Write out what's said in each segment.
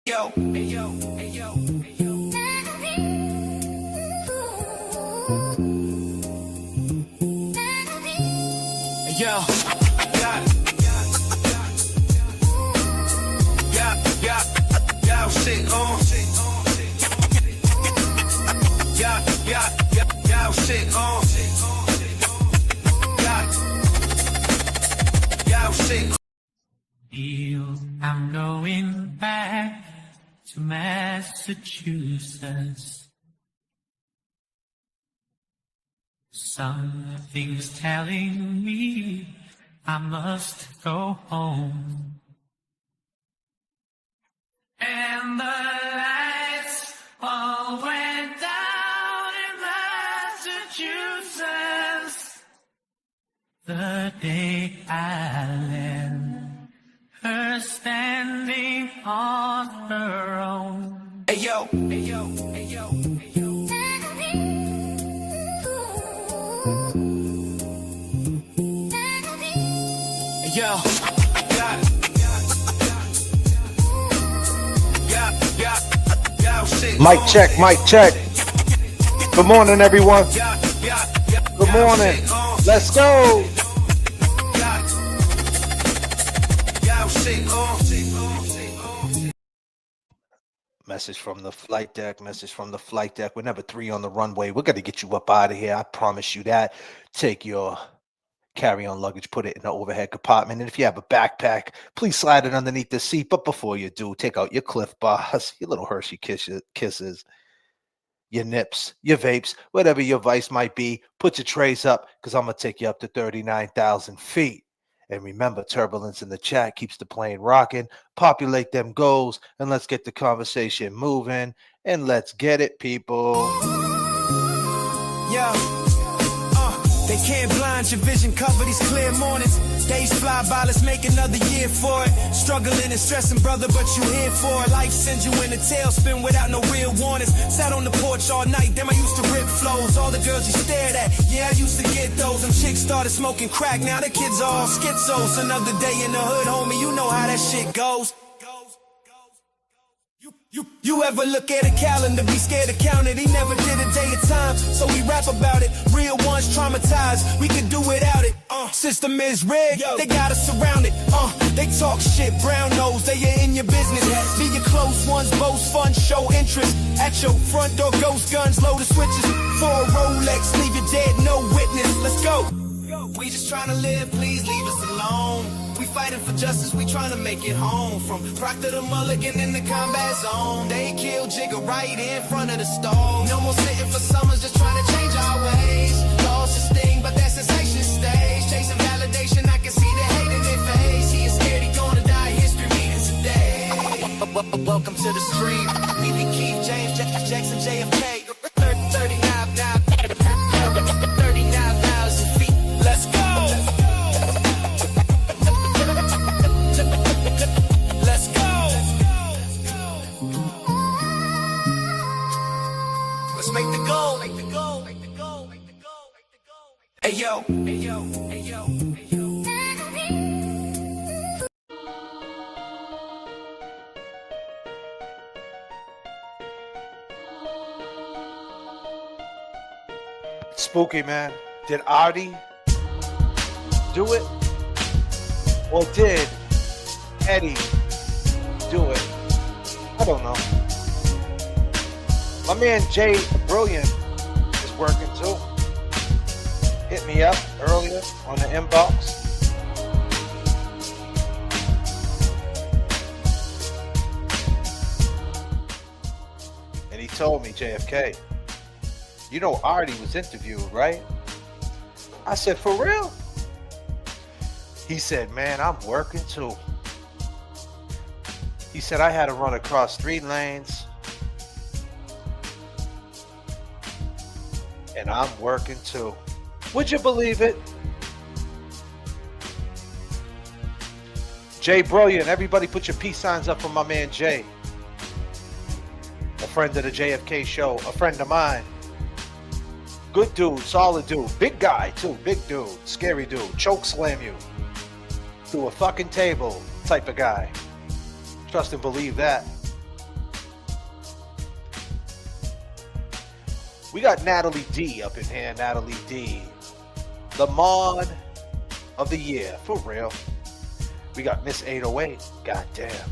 Yo, hey yo, hey yo, hey yo. Yo, yeah, shit on. Yeah, shit on. Yeah, shit. I'm going back to Massachusetts. Something's telling me I must go home. And the lights all went down in Massachusetts the day I left her standing on her own. Hey yo, hey yo, hey yo, hey yo. Yo, Mic check, mic check. Good morning, everyone. Good morning. Let's go. Message from the flight deck. Message from the flight deck. We're number 3 on the runway. We're going to get you up out of here. I promise you that. Take your carry-on luggage, put it in the overhead compartment. And if you have a backpack, please slide it underneath the seat. But before you do, take out your Cliff Bars, your little Hershey kisses, your nips, your vapes, whatever your vice might be. Put your trays up because I'm going to take you up to 39,000 feet. And remember, turbulence in the chat keeps the plane rocking. Populate them goals, and let's get the conversation moving. And let's get it, people. Yeah. They can't blind your vision, cover these clear mornings. Days fly by, let's make another year for it. Struggling and stressing, brother, but you here for it. Life sends you in a tailspin without no real warnings. Sat on the porch all night, damn, I used to rip flows. All the girls you stared at, yeah, I used to get those. Them chicks started smoking crack, now the kids are all schizos. Another day in the hood, homie, you know how that shit goes. You ever look at a calendar, be scared to count it? He never did a day of time, so we rap about it. Real ones traumatized, we could do without it. System is rigged, they got us surrounded. They talk shit, brown nose, they are in your business. Be your close ones, boast fun, show interest. At your front door, ghost guns, load of switches. For a Rolex, leave you dead, no witness. Let's go. We just trying to live, please leave us alone. We fighting for justice, we trying to make it home. From Proctor to Mulligan in the combat zone. They killed Jigger right in front of the stove. No more sitting for summers, just trying to change our ways. Lost his sting, but that sensation stays. Chasing validation, I can see the hate in their face. He is scared he gonna die, history reading today. Welcome to the stream. We Keith, James, Jackson, J.F.K. 39,000 feet. Let's go. Let's go. Let's make the goal. Make the goal. Make the goal. Make the goal. Make the goal. Hey yo. Hey yo. Hey yo. Hey yo. Spooky, man. Did Artie do it? Or did Eddie do it? I don't know. My man Jay Brilliant is working too. Hit me up earlier on the inbox. And he told me, J.F.K, you know Artie was interviewed, right? I said, for real? He said, man, I'm working too. He said, I had to run across 3 lanes. And I'm working too. Would you believe it? Jay Brilliant, everybody put your peace signs up for my man Jay. A friend of the J.F.K. show, a friend of mine. Good dude, solid dude, big guy too, big dude, scary dude, choke slam you through a fucking table type of guy. Trust and believe that. We got Natalie D up in here. Natalie D, the mod of the year, for real. We got Miss 808. Goddamn.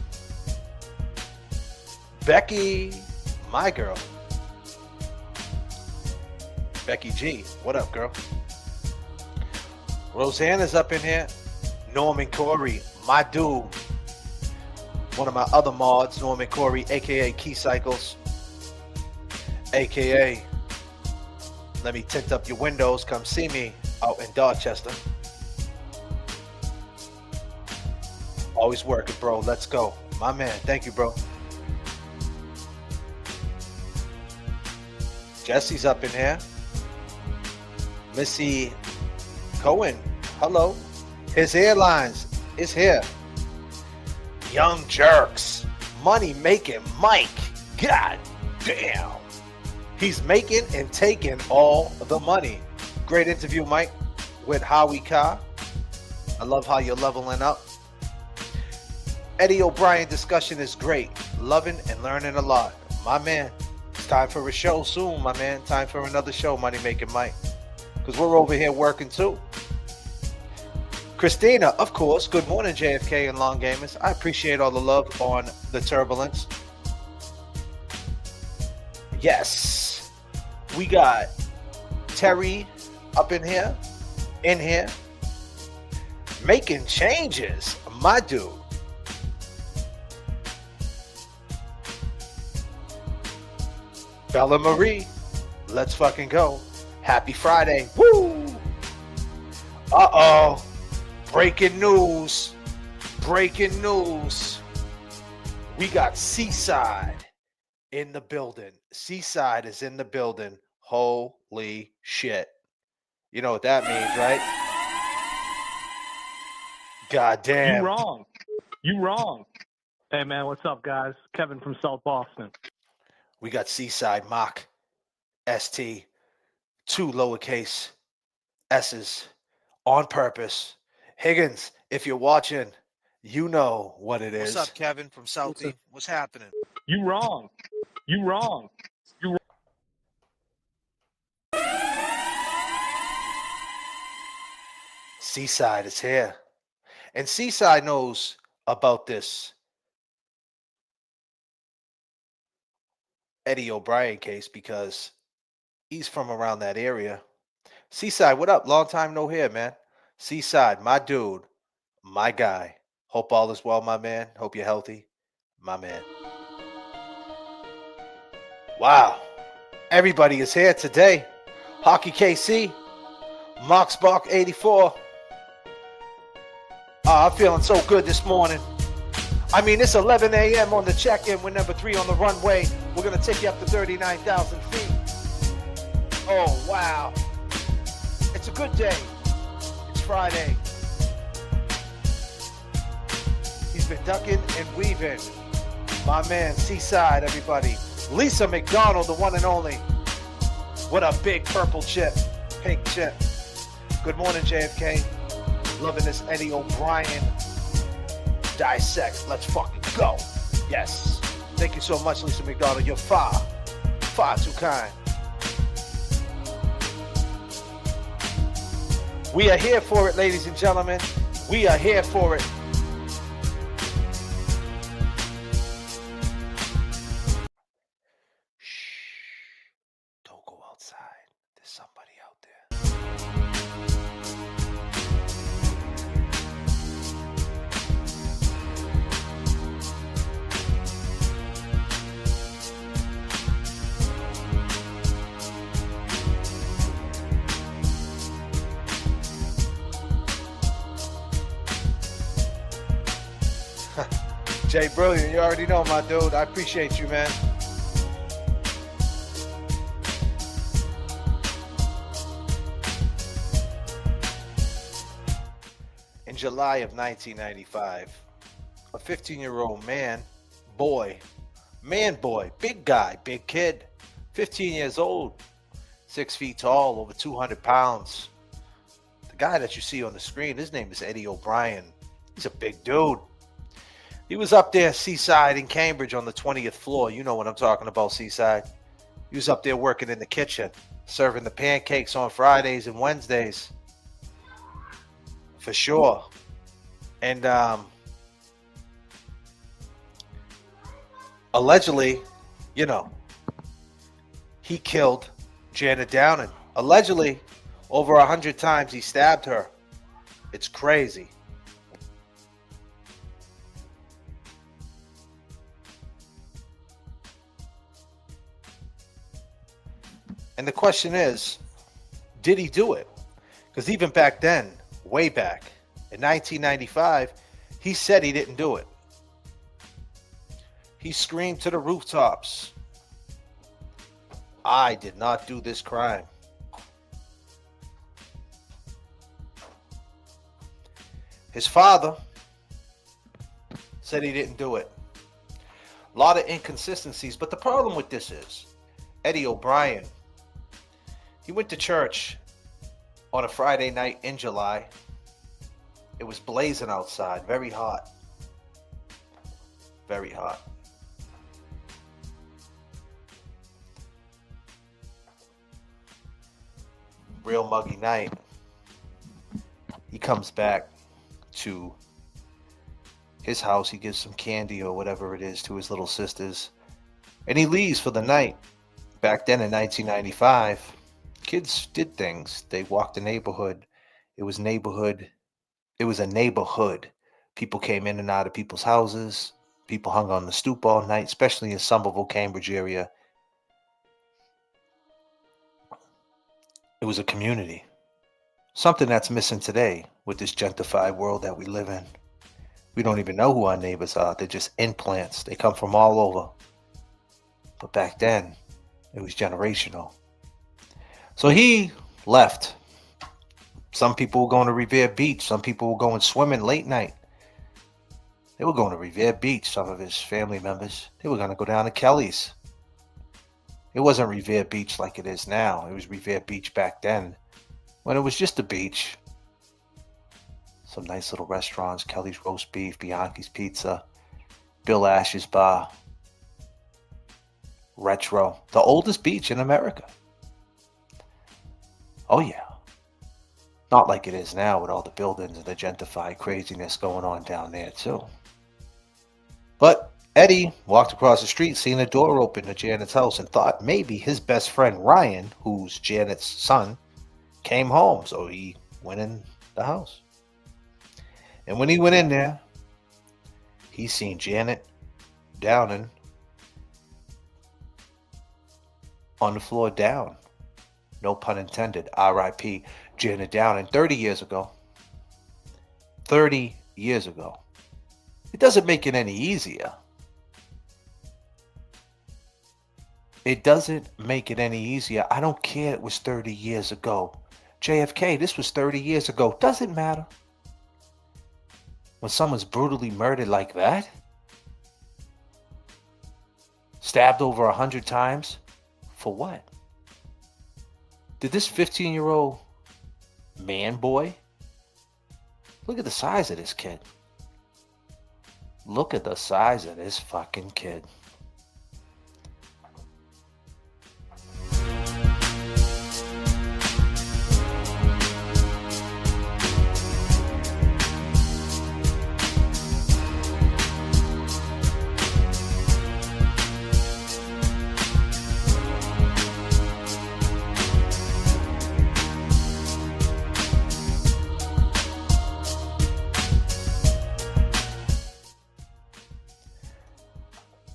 Becky, my girl. Becky G, what up, girl? Rosanna's up in here. Norman Corey, my dude. One of my other mods, Norman Corey, aka Key Cycles, aka let me tint up your windows. Come see me out in Dorchester. Always working, bro. Let's go. My man. Thank you, bro. Jesse's up in here. Missy Cohen. Hello. His Airlines is here. Young Jerks. Money making Mike. God damn. He's making and taking all the money. Great interview, Mike, with Howie Ka. I love how you're leveling up. Eddie O'Brien discussion is great. Loving and learning a lot. My man, it's time for a show soon, my man. Time for another show, Money Making Mike. Because we're over here working too. Christina, of course. Good morning, J.F.K. and Long Gamers. I appreciate all the love on the turbulence. Yes. We got Terry up in here. Making changes. My dude. Bella Marie, let's fucking go. Happy Friday. Woo! Uh-oh. Breaking news. Breaking news. We got Seaside in the building. Seaside is in the building. Holy shit. You know what that means, right? God damn. You wrong. You wrong. Hey, man, what's up, guys? Kevin from South Boston. We got Seaside Mock ST, 2 lowercase S's on purpose. Higgins, if you're watching, you know what it is. What's up, Kevin from Southie? What's happening? You wrong. You wrong. You Seaside is here. And Seaside knows about this Eddie O'Brien case because he's from around that area. Seaside, what up? Long time no hear, man. Seaside, my dude, my guy. Hope all is well, my man. Hope you're healthy, my man. Wow. Everybody is here today. Hockey KC, Moxbach 84. I'm feeling so good this morning. I mean, it's 11 a.m. on the check-in. We're number 3 on the runway. We're going to take you up to 39,000 feet. Oh, wow. It's a good day. It's Friday. He's been ducking and weaving. My man, Seaside, everybody. Lisa McDonald, the one and only. What a big purple chip. Pink chip. Good morning, JFK. Loving this Eddie O'Brien dissect. Let's fucking go. Yes. Thank you so much, Lisa McDonald. You're far too kind. We are here for it, ladies and gentlemen. We are here for it. Shh. Don't go outside. There's somebody out there. Jay Brilliant, you already know, my dude. I appreciate you, man. In July of 1995, a 15-year-old boy, big guy, big kid, 15 years old, 6 feet tall, over 200 pounds. The guy that you see on the screen, his name is Eddie O'Brien. He's a big dude. He was up there, Seaside in Cambridge on the 20th floor. You know what I'm talking about, Seaside. He was up there working in the kitchen, serving the pancakes on Fridays and Wednesdays. For sure. And allegedly, you know, he killed Janet Downing. Allegedly, over 100 times he stabbed her. It's crazy. And the question is, did he do it? Because even back then, way back in 1995, he said he didn't do it. He screamed to the rooftops, "I did not do this crime." His father said he didn't do it. A lot of inconsistencies, but the problem with this is, Eddie O'Brien, he went to church on a Friday night in July. It was blazing outside, very hot. Very hot. Real muggy night. He comes back to his house. He gives some candy or whatever it is to his little sisters, and he leaves for the night. Back then in 1995, kids did things. They walked the neighborhood. It was a neighborhood. People came in and out of people's houses. People hung on the stoop all night, especially in Somerville, Cambridge area. It was a community. Something that's missing today with this gentrified world that we live in. We don't even know who our neighbors are. They're just implants. They come from all over. But back then, it was generational. So he left. Some people were going to Revere Beach. Some people were going swimming late night. They were going to Revere Beach, some of his family members. They were going to go down to Kelly's. It wasn't Revere Beach like it is now. It was Revere Beach back then, when it was just a beach. Some nice little restaurants, Kelly's Roast Beef, Bianchi's Pizza, Bill Ash's Bar, Retro, the oldest beach in America. Oh yeah. Not like it is now with all the buildings and the gentrified craziness going on down there too. But Eddie walked across the street, seen a door open to Janet's house, and thought maybe his best friend Ryan, who's Janet's son, came home. So he went in the house. And when he went in there, he seen Janet Downing on the floor down. No pun intended. R.I.P. Janet Downing 30 years ago. 30 years ago. It doesn't make it any easier. It doesn't make it any easier. I don't care it was 30 years ago. J.F.K, this was 30 years ago. Doesn't matter. When someone's brutally murdered like that, stabbed over 100 times, for what? Did this 15-year-old man boy, look at the size of this kid. Look at the size of this fucking kid.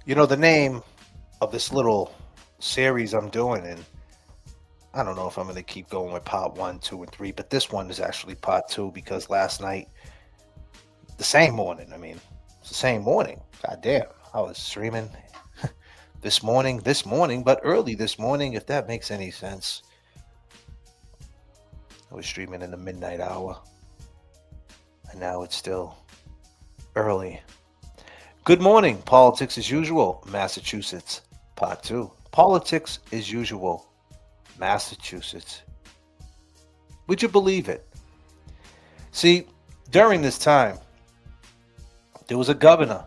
You know, the name of this little series I'm doing, and I don't know if I'm going to keep going with part 1, 2, and 3, but this one is actually part 2 because last night, the same morning, it's the same morning. God damn, I was streaming this morning, but early this morning, if that makes any sense. I was streaming in the midnight hour, and now it's still early. Good morning, Politics as Usual, Massachusetts, Part 2. Politics as Usual, Massachusetts. Would you believe it? See, during this time, there was a governor,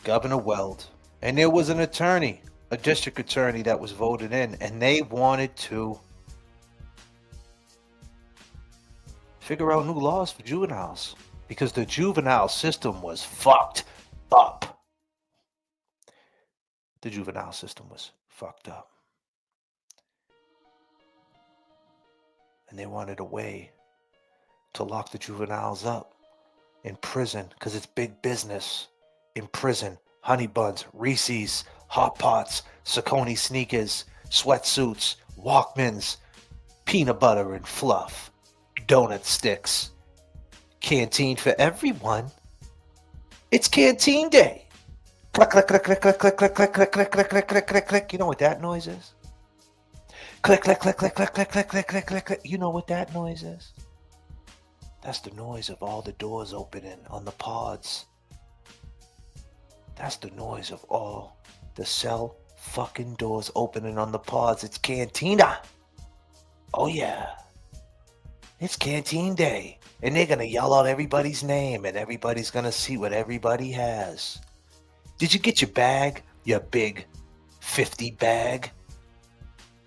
Governor Weld, and there was an attorney, a district attorney that was voted in, and they wanted to figure out new laws for juveniles because the juvenile system was fucked up. The juvenile system was fucked up. And they wanted a way to lock the juveniles up in prison because it's big business in prison. Honey buns, Reese's, Hot Pots, Saucony sneakers, sweatsuits, Walkmans, peanut butter and fluff, donut sticks, canteen for everyone. It's canteen day. Click, click, click, click, click, click, click, click, click, click, click, click, click, click, click. You know what that noise is? Click, click, click, click, click, click, click, click, click, click, click. You know what that noise is? That's the noise of all the doors opening on the pods. That's the noise of all the cell fucking doors opening on the pods. It's Cantina. Oh yeah. It's canteen day. And they're gonna yell out everybody's name and everybody's gonna see what everybody has. Did you get your bag? Your big 50 bag?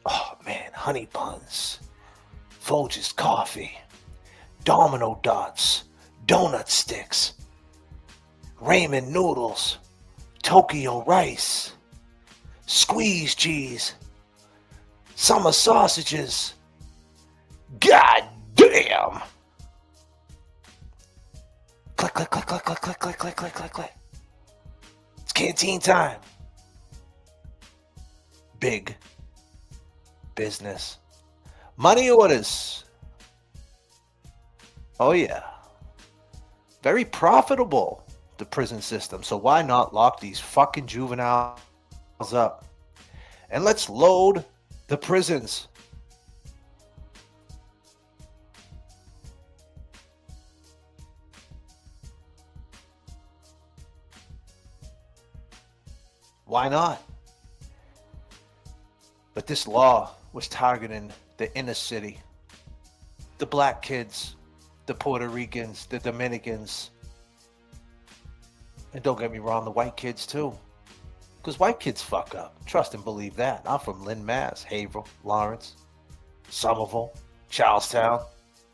Oh man, honey buns, Folgers coffee, domino dots, donut sticks, ramen noodles, Tokyo rice, squeeze cheese, summer sausages. God damn! Click, click, click, click, click, click, click, click, click, click, click. It's canteen time. Big business. Money orders. Oh yeah. Very profitable, the prison system. So why not lock these fucking juveniles up? And let's load the prisons. Why not? But this law was targeting the inner city, the black kids, the Puerto Ricans, the Dominicans, and don't get me wrong, the white kids too. Because white kids fuck up. Trust and believe that. I'm from Lynn, Mass, Haverhill, Lawrence, Somerville, Charlestown,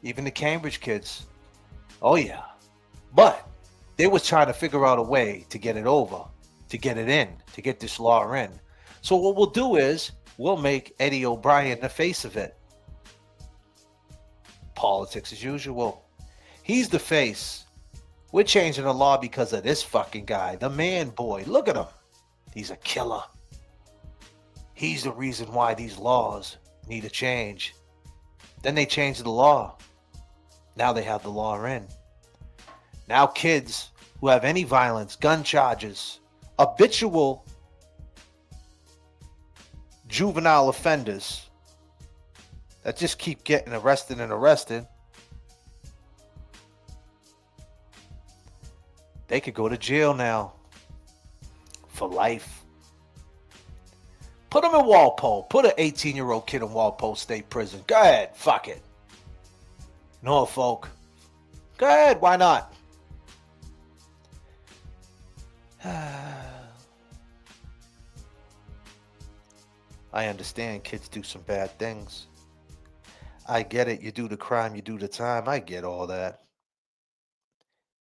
even the Cambridge kids. Oh yeah. But they was trying to figure out a way to get it over, to get it in, to get this law in. So what we'll do is we'll make Eddie O'Brien the face of it. Politics as usual. He's the face. We're changing the law because of this fucking guy, the man boy. Look at him. He's a killer. He's the reason why these laws need a change. Then they changed the law. Now they have the law in. Now kids who have any violence, gun charges, habitual juvenile offenders that just keep getting arrested and arrested, they could go to jail now for life. Put them in Walpole. Put an 18-year-old kid in Walpole State Prison. Go ahead. Fuck it. Norfolk. Go ahead. Why not? I understand kids do some bad things. I get it. You do the crime, you do the time. I get all that.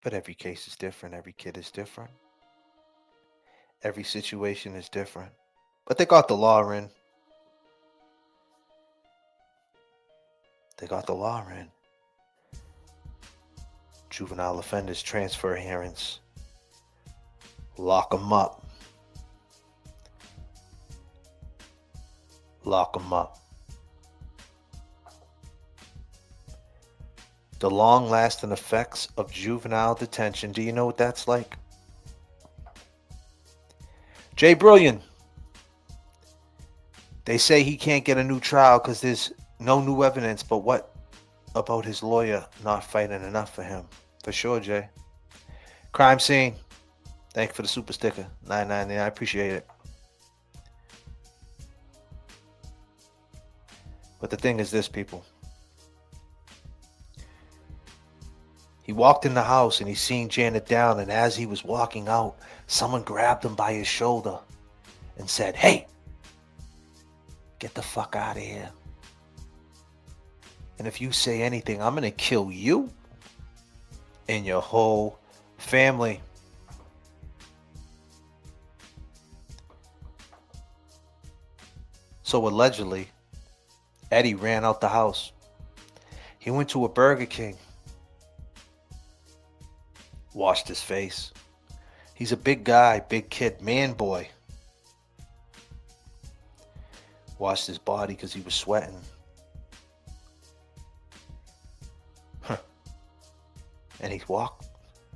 But every case is different. Every kid is different. Every situation is different. But they got the law in. They got the law in. Juvenile offenders transfer hearings. Lock them up. Lock them up. The long-lasting effects of juvenile detention. Do you know what that's like? Jay Brilliant. They say he can't get a new trial because there's no new evidence, but what about his lawyer not fighting enough for him? For sure, Jay. Crime scene. Thank you for the super sticker. 999. I appreciate it. But the thing is this, people. He walked in the house and he seen Janet down, and as he was walking out, someone grabbed him by his shoulder and said, "Hey, Get the fuck out of here. And if you say anything, I'm going to kill you and your whole family. So allegedly, Eddie ran out the house. He went to a Burger King. Washed his face. He's a big guy, big kid, man boy. Washed his body because he was sweating. And he walked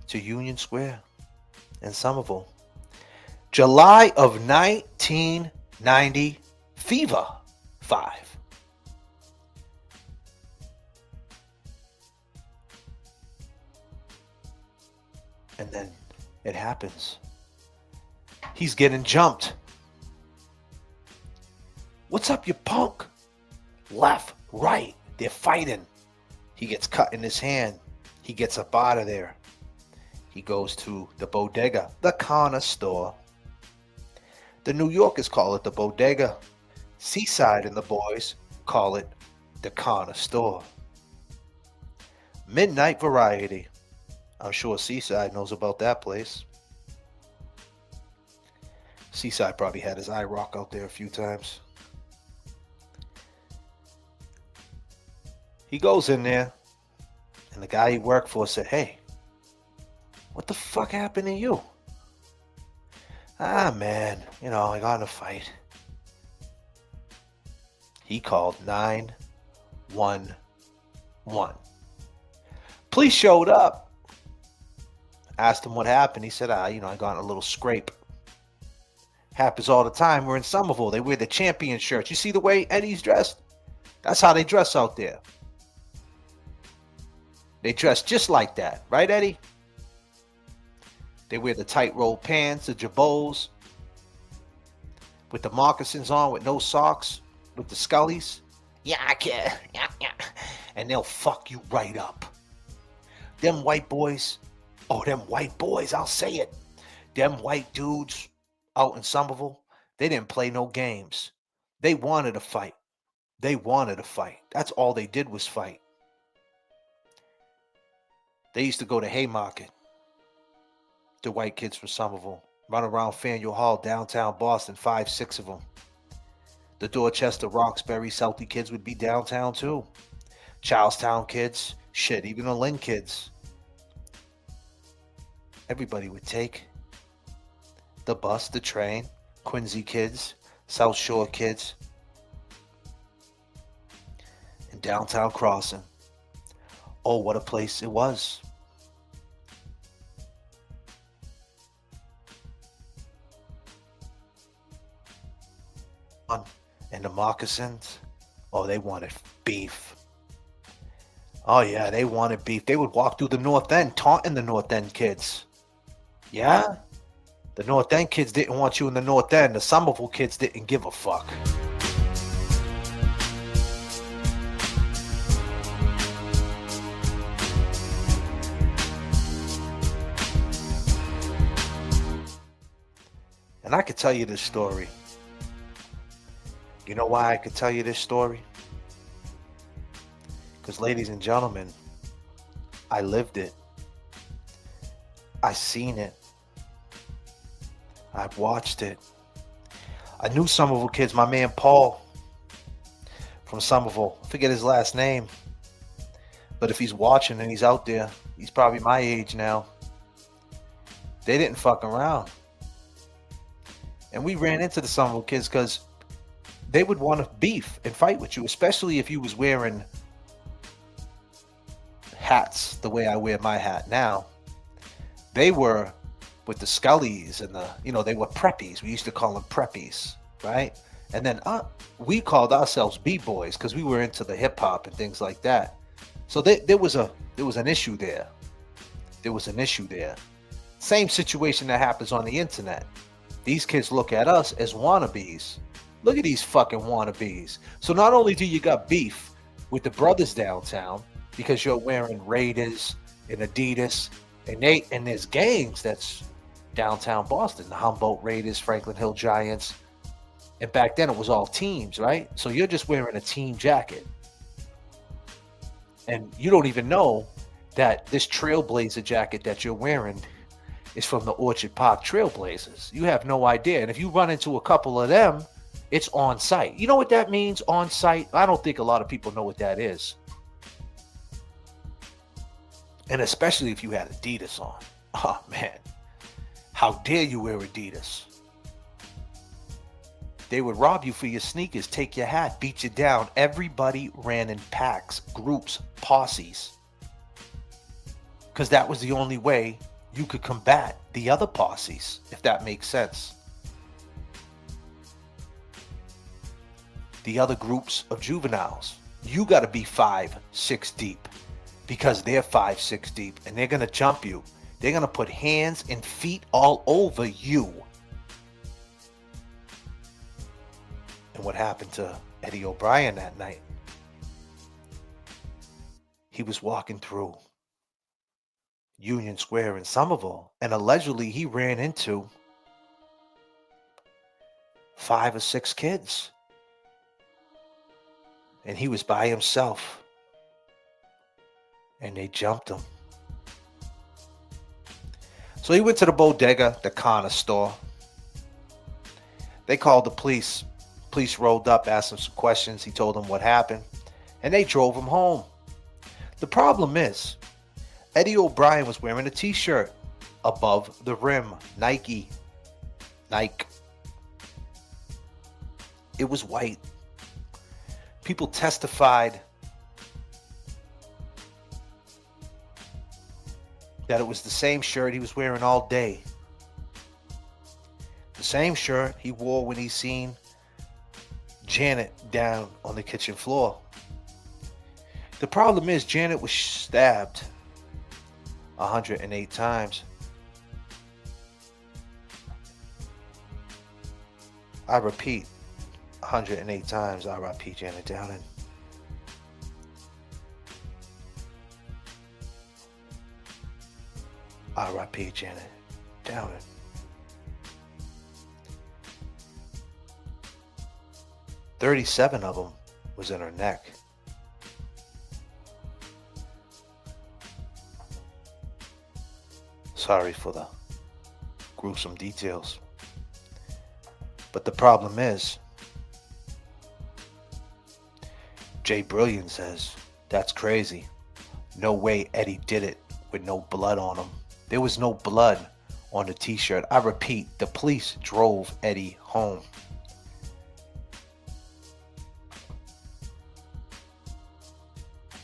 to Union Square in Somerville. July of 1990, Fever 5. And then it happens. He's getting jumped. What's up, you punk? Left, right, they're fighting. He gets cut in his hand. He gets up out of there. He goes to the bodega, the corner store. The New Yorkers call it the bodega. Seaside and the boys call it the corner store. Midnight Variety. I'm sure Seaside knows about that place. Seaside probably had his eye rock out there a few times. He goes in there, and the guy he worked for said, "Hey, what the fuck happened to you?" "Ah, man, I got in a fight." He called 911. Police showed up. Asked him what happened. He said, I got in a little scrape. Happens all the time. We're in Somerville. They wear the champion shirts. You see the way Eddie's dressed? That's how they dress out there. They dress just like that. Right, Eddie? They wear the tight rolled pants, the jabots, with the moccasins on, with no socks, with the scullies. Yeah, I can. Yeah. And they'll fuck you right up. Them white boys, I'll say it. Them white dudes out in Somerville, they didn't play no games. They wanted to fight. That's all they did was fight. They used to go to Haymarket. The white kids from Somerville. Run around Faneuil Hall, downtown Boston, 5, 6 of them. The Dorchester, Roxbury, Southie kids would be downtown too. Charlestown kids, shit, even the Lynn kids. Everybody would take the bus, the train, Quincy kids, South Shore kids, and downtown Crossing. Oh, what a place it was. And the moccasins, oh, they wanted beef. Oh, yeah, they wanted beef. They would walk through the North End, taunting the North End kids. Yeah? The North End kids didn't want you in the North End. The Somerville kids didn't give a fuck. And I could tell you this story. You know why I could tell you this story? Because, ladies and gentlemen, I lived it. I seen it. I've watched it. I knew Somerville kids. My man Paul from Somerville. I forget his last name. But if he's watching and he's out there, he's probably my age now. They didn't fuck around. And we ran into the Somerville kids because they would want to beef and fight with you, especially if you was wearing hats the way I wear my hat now. They were with the scullies and they were preppies. We used to call them preppies, right? And then we called ourselves B-boys because we were into the hip hop and things like that. So there was an issue there. Same situation that happens on the internet. These kids look at us as wannabes. Look at these fucking wannabes. So not only do you got beef with the brothers downtown because you're wearing Raiders and Adidas, and there's gangs that's downtown Boston, the Humboldt Raiders, Franklin Hill Giants, And back then it was all teams, right? So you're just wearing a team jacket. And you don't even know that this Trailblazer jacket that you're wearing is from the Orchard Park Trailblazers. You have no idea. And if you run into a couple of them, it's on site. You know what that means, on site? I don't think a lot of people know what that is. And especially if you had Adidas on. Oh, man. How dare you wear Adidas? They would rob you for your sneakers, take your hat, beat you down. Everybody ran in packs, groups, posses. Because that was the only way you could combat the other posses, if that makes sense. The other groups of juveniles. You got to be 5, 6 deep because they're 5, 6 deep and they're going to jump you. They're going to put hands and feet all over you. And what happened to Eddie O'Brien that night? He was walking through Union Square in Somerville, and allegedly he ran into 5 or 6 kids. And he was by himself. And they jumped him. So he went to the bodega, the corner store. They called the police. Police rolled up, asked him some questions. He told them what happened. And they drove him home. The problem is, Eddie O'Brien was wearing a t-shirt above the rim. Nike. It was white. People testified that it was the same shirt he was wearing all day. The same shirt he wore when he seen Janet down on the kitchen floor. The problem is Janet was stabbed 108 times. I repeat, 108 times. R.I.P. Janet Downing. R.I.P. Janet Downing. $37 of them was in her neck. Sorry for the gruesome details. But the problem is, Jay Brilliant says, that's crazy. No way Eddie did it with no blood on him. There was no blood on the t-shirt. I repeat, the police drove Eddie home.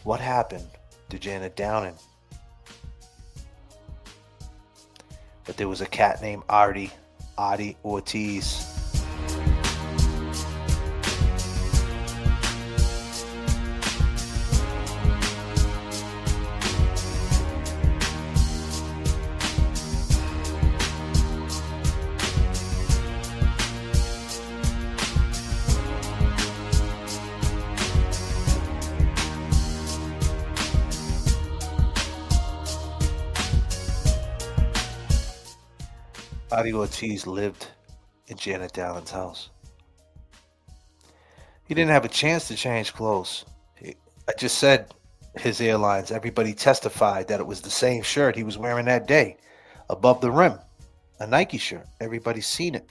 What happened to Janet Downing? But there was a cat named Adi Ortiz. Adi Ortiz lived in Janet Dowling's house. He didn't have a chance to change clothes. I just said his airlines. Everybody testified that it was the same shirt he was wearing that day, above the rim, a Nike shirt. Everybody's seen it.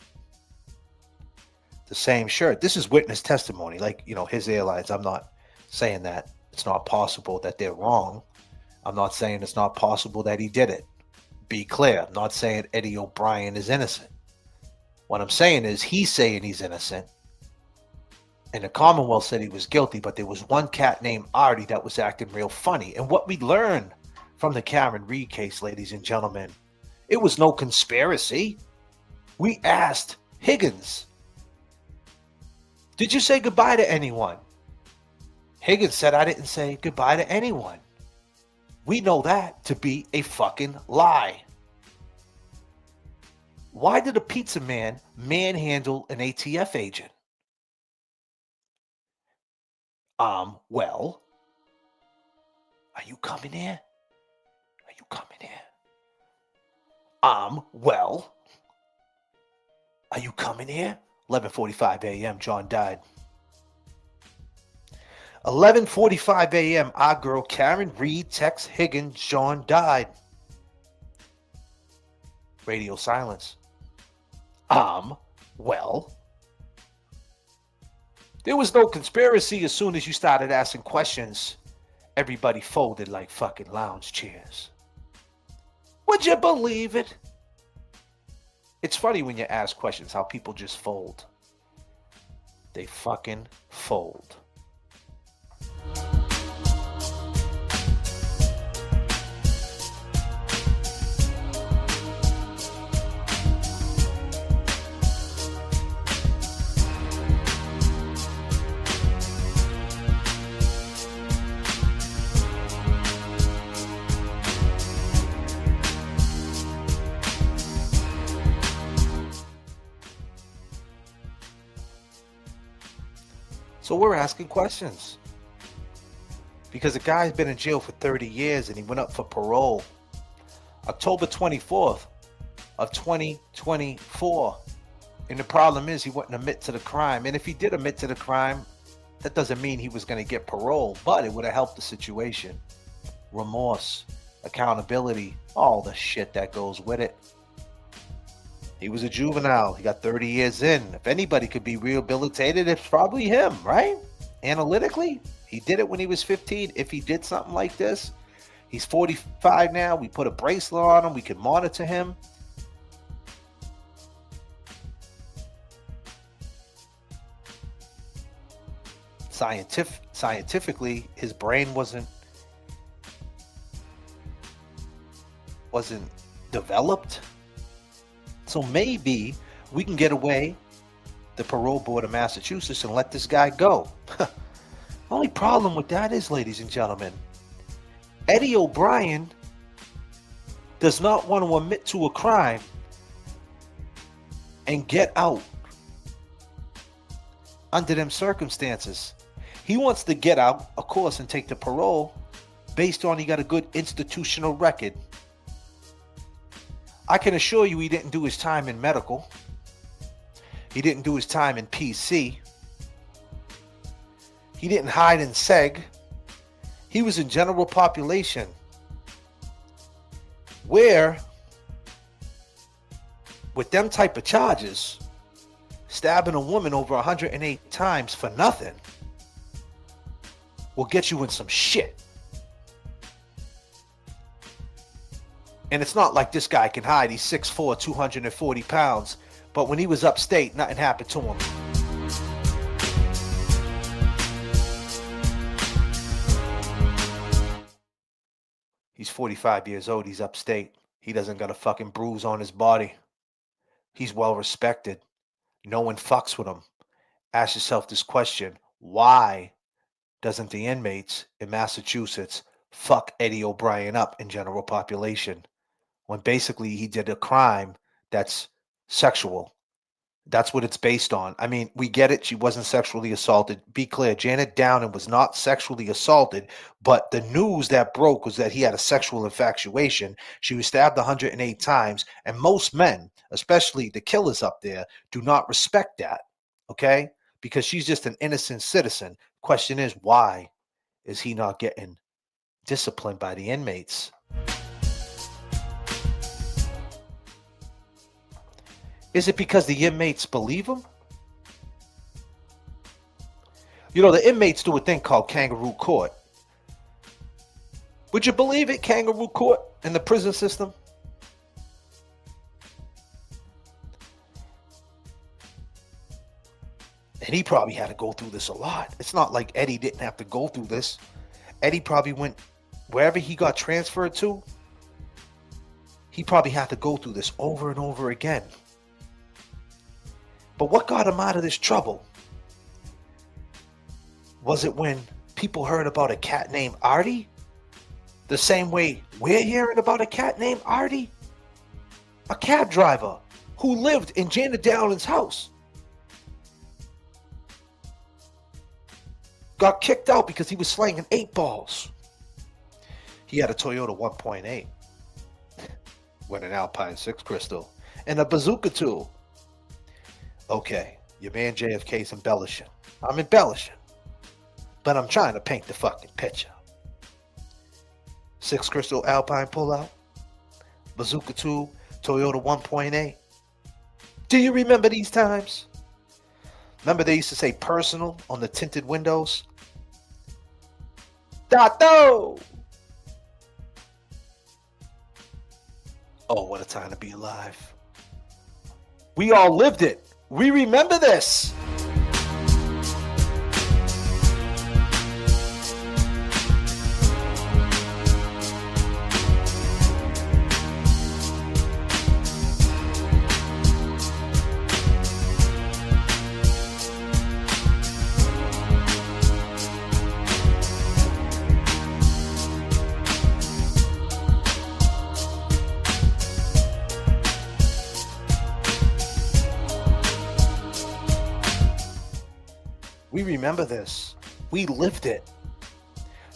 The same shirt. This is witness testimony. Like, his airlines. I'm not saying that it's not possible that they're wrong. I'm not saying it's not possible that he did it. Be clear, I'm not saying Eddie O'Brien is innocent. What I'm saying is he's saying he's innocent. And the Commonwealth said he was guilty, but there was one cat named Artie that was acting real funny. And what we learned from the Karen Reed case, ladies and gentlemen, it was no conspiracy. We asked Higgins, did you say goodbye to anyone? Higgins said, I didn't say goodbye to anyone. We know that to be a fucking lie. Why did a pizza man manhandle an ATF agent? Well, are you coming here? Are you coming here? Well, are you coming here? 11:45 a.m. John died. 11:45 a.m. Our girl Karen Reed texts Higgins, John died. Radio silence. Well, there was no conspiracy. As soon as you started asking questions, everybody folded like fucking lounge chairs. Would you believe it? It's funny when you ask questions how people just fold. They fucking fold. So we're asking questions. Because the guy's been in jail for 30 years and he went up for parole October 24th of 2024. And the problem is he wouldn't admit to the crime. And if he did admit to the crime, that doesn't mean he was going to get parole, but it would have helped the situation. Remorse, accountability, all the shit that goes with it. He was a juvenile. He got 30 years in. If anybody could be rehabilitated, it's probably him, right? Analytically, he did it when he was 15. If he did something like this, he's 45 now. We put a bracelet on him. We can monitor him. Scientifically, his brain wasn't developed. So maybe we can get away the parole board of Massachusetts and let this guy go. Only problem with that is, ladies and gentlemen, Eddie O'Brien does not want to admit to a crime and get out under them circumstances. He wants to get out, of course, and take the parole based on he got a good institutional record. I can assure you he didn't do his time in medical. He didn't do his time in PC. He didn't hide in SEG. He was in general population, where with them type of charges, stabbing a woman over 108 times for nothing will get you in some shit. And it's not like this guy can hide. He's 6'4", 240 pounds. But when he was upstate, nothing happened to him. He's 45 years old. He's upstate. He doesn't got a fucking bruise on his body. He's well respected. No one fucks with him. Ask yourself this question. Why doesn't the inmates in Massachusetts fuck Eddie O'Brien up in general population, when basically he did a crime that's sexual? That's what it's based on. I mean, we get it. She wasn't sexually assaulted. Be clear, Janet Downing was not sexually assaulted, but the news that broke was that he had a sexual infatuation. She was stabbed 108 times, and most men, especially the killers up there, do not respect that, okay? Because she's just an innocent citizen. Question is, why is he not getting disciplined by the inmates? Is it because the inmates believe him? You know, the inmates do a thing called kangaroo court. Would you believe it, kangaroo court in the prison system? And he probably had to go through this a lot. It's not like Eddie didn't have to go through this. Eddie probably went wherever he got transferred to. He probably had to go through this over and over again. But what got him out of this trouble? Was it when people heard about a cat named Artie? The same way we're hearing about a cat named Artie? A cab driver who lived in Janet Dowling's house. Got kicked out because he was slanging 8 balls. He had a Toyota 1.8 with an Alpine 6 Crystal and a bazooka tool. Okay, Your man JFK's embellishing. I'm embellishing. But I'm trying to paint the fucking picture. 6 crystal Alpine pullout. Bazooka 2, Toyota 1.8. Do you remember these times? Remember they used to say personal on the tinted windows? Dato! Oh, what a time to be alive. We all lived it. We remember this. We remember this. We lived it.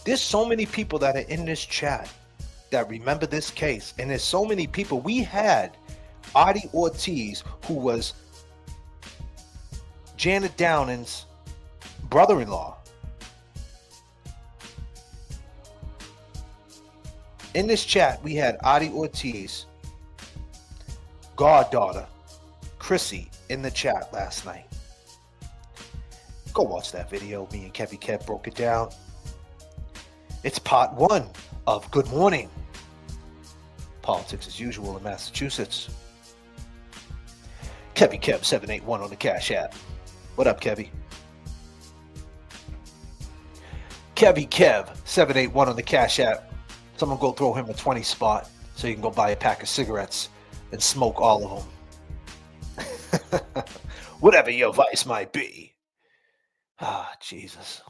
There's so many people that are in this chat that remember this case. And there's so many people. We had Adi Ortiz, who was Janet Downing's brother-in-law. In this chat, we had Adi Ortiz, goddaughter, Chrissy, in the chat last night. Go watch that video. Me and Kevy Kev broke it down. It's part 1 of Good Morning. Politics as usual in Massachusetts. Kevy Kev 781 on the Cash App. What up, Kevy? Kevy Kev 781 on the Cash App. Someone go throw him a 20 spot so you can go buy a pack of cigarettes and smoke all of them. Whatever your vice might be. Ah, Jesus.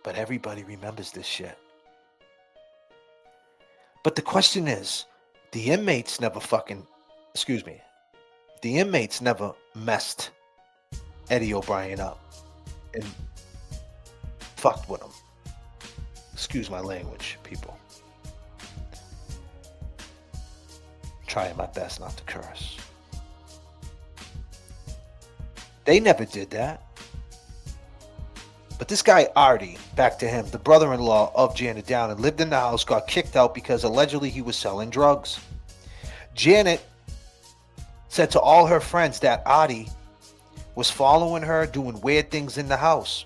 But everybody remembers this shit. But the question is, the inmates never messed Eddie O'Brien up and fucked with him. Excuse my language, people. Trying my best not to curse. They never did that. But this guy, Artie, back to him, the brother-in-law of Janet Downing, lived in the house, got kicked out because allegedly he was selling drugs. Janet said to all her friends that Artie was following her, doing weird things in the house,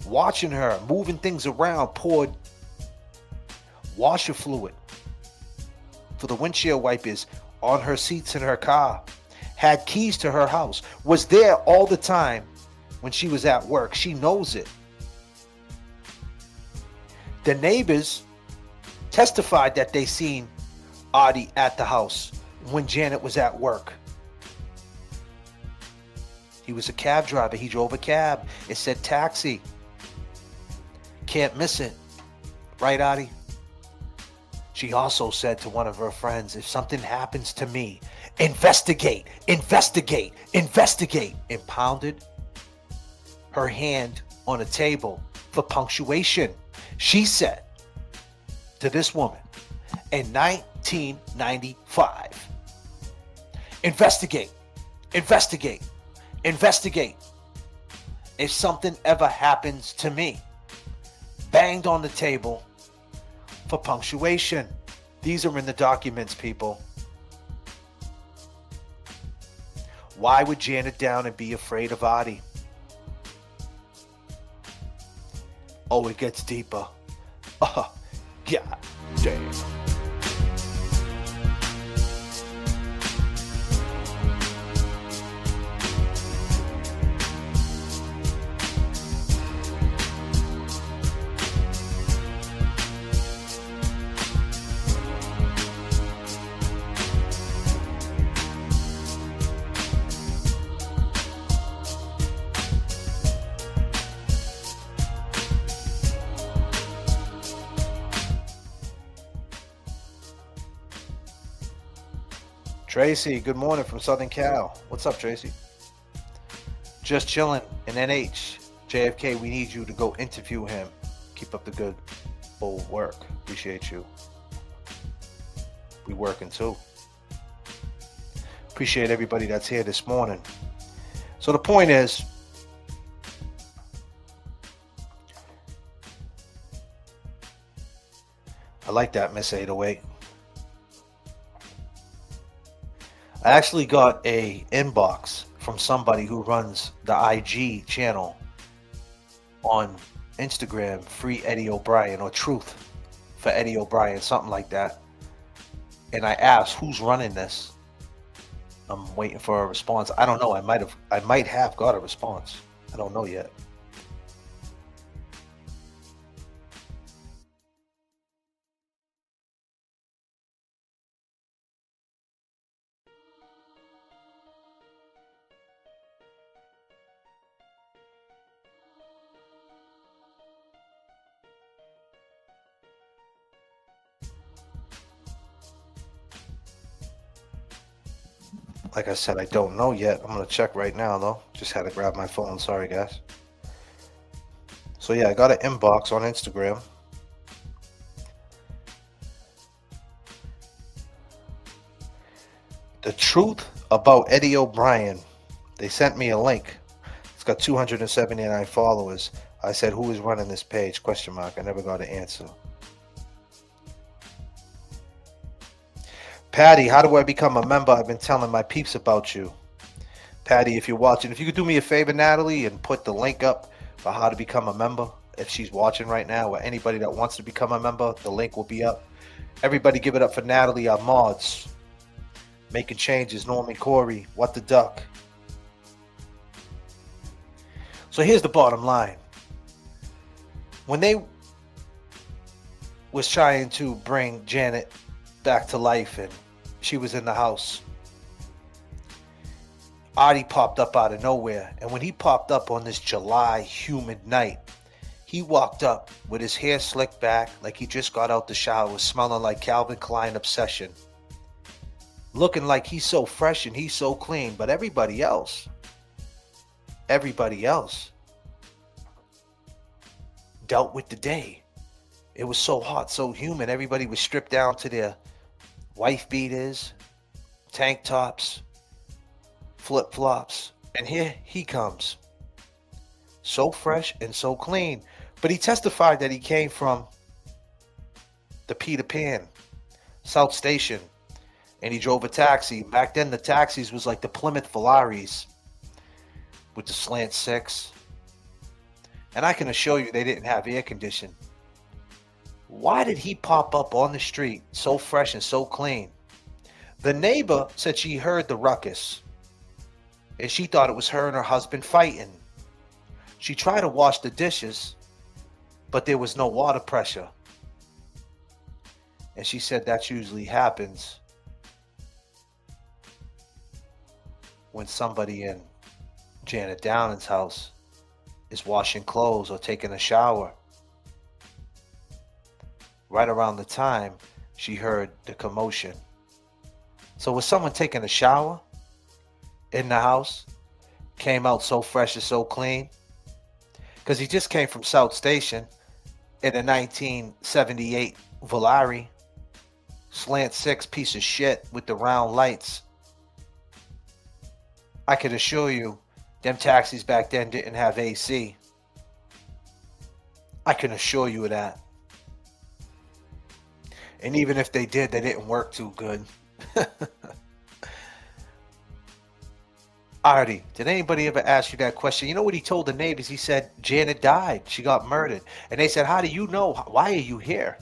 watching her, moving things around, poured washer fluid for the windshield wipers on her seats in her car, had keys to her house, was there all the time when she was at work. She knows it. The neighbors testified that they seen Artie at the house when Janet was at work. He was a cab driver. He drove a cab. It said taxi. Can't miss it. Right, Artie? She also said to one of her friends, if something happens to me, investigate, investigate, investigate, and pounded her hand on a table for punctuation. She said to this woman in 1995, investigate, investigate, investigate. If something ever happens to me, banged on the table for punctuation. These are in the documents, people. Why would Janet Downing be afraid of Artie? Oh, it gets deeper. Oh, God damn. Tracy, good morning from Southern Cal. What's up, Tracy? Just chilling in NH. JFK, we need you to go interview him. Keep up the good old work. Appreciate you. We working too. Appreciate everybody that's here this morning. So the point is, I like that, Miss 808. I actually got a inbox from somebody who runs the IG channel on Instagram, Free Eddie O'Brien, or Truth for Eddie O'Brien, something like that. And I asked, who's running this? I'm waiting for a response. I don't know. I might have got a response. I don't know yet. Like I said, I don't know yet. I'm going to check right now, though. Just had to grab my phone. Sorry, guys. So, yeah, I got an inbox on Instagram. The Truth About Eddie O'Brien. They sent me a link. It's got 279 followers. I said, who is running this page? Question mark. I never got an answer. Patty, how do I become a member? I've been telling my peeps about you. Patty, if you're watching, if you could do me a favor, Natalie, and put the link up for how to become a member. If she's watching right now, or anybody that wants to become a member, the link will be up. Everybody give it up for Natalie, our mods. Making changes, Norman Corey, What the Duck. So here's the bottom line. When they was trying to bring Janet back to life and she was in the house, Artie popped up out of nowhere. And when he popped up on this July humid night, he walked up with his hair slicked back like he just got out the shower, smelling like Calvin Klein Obsession, looking like he's so fresh and he's so clean. But everybody else dealt with the day. It was so hot, so humid. Everybody was stripped down to their wife beaters, tank tops, flip-flops. And here he comes. So fresh and so clean. But he testified that he came from the Peter Pan, South Station. And he drove a taxi. Back then, the taxis was like the Plymouth Ferraris with the slant six. And I can assure you they didn't have air conditioning. Why did he pop up on the street so fresh and so clean? The neighbor said she heard the ruckus, and she thought it was her and her husband fighting. She tried to wash the dishes, but there was no water pressure. And she said that usually happens when somebody in Janet Downing's house is washing clothes or taking a shower. Right around the time she heard the commotion. So was someone taking a shower in the house, came out so fresh and so clean? Because he just came from South Station in a 1978 Volare, slant six piece of shit with the round lights. I can assure you, them taxis back then didn't have AC. I can assure you of that. And even if they did, they didn't work too good. Artie, did anybody ever ask you that question? You know what he told the neighbors? He said, Janet died. She got murdered. And they said, how do you know? Why are you here?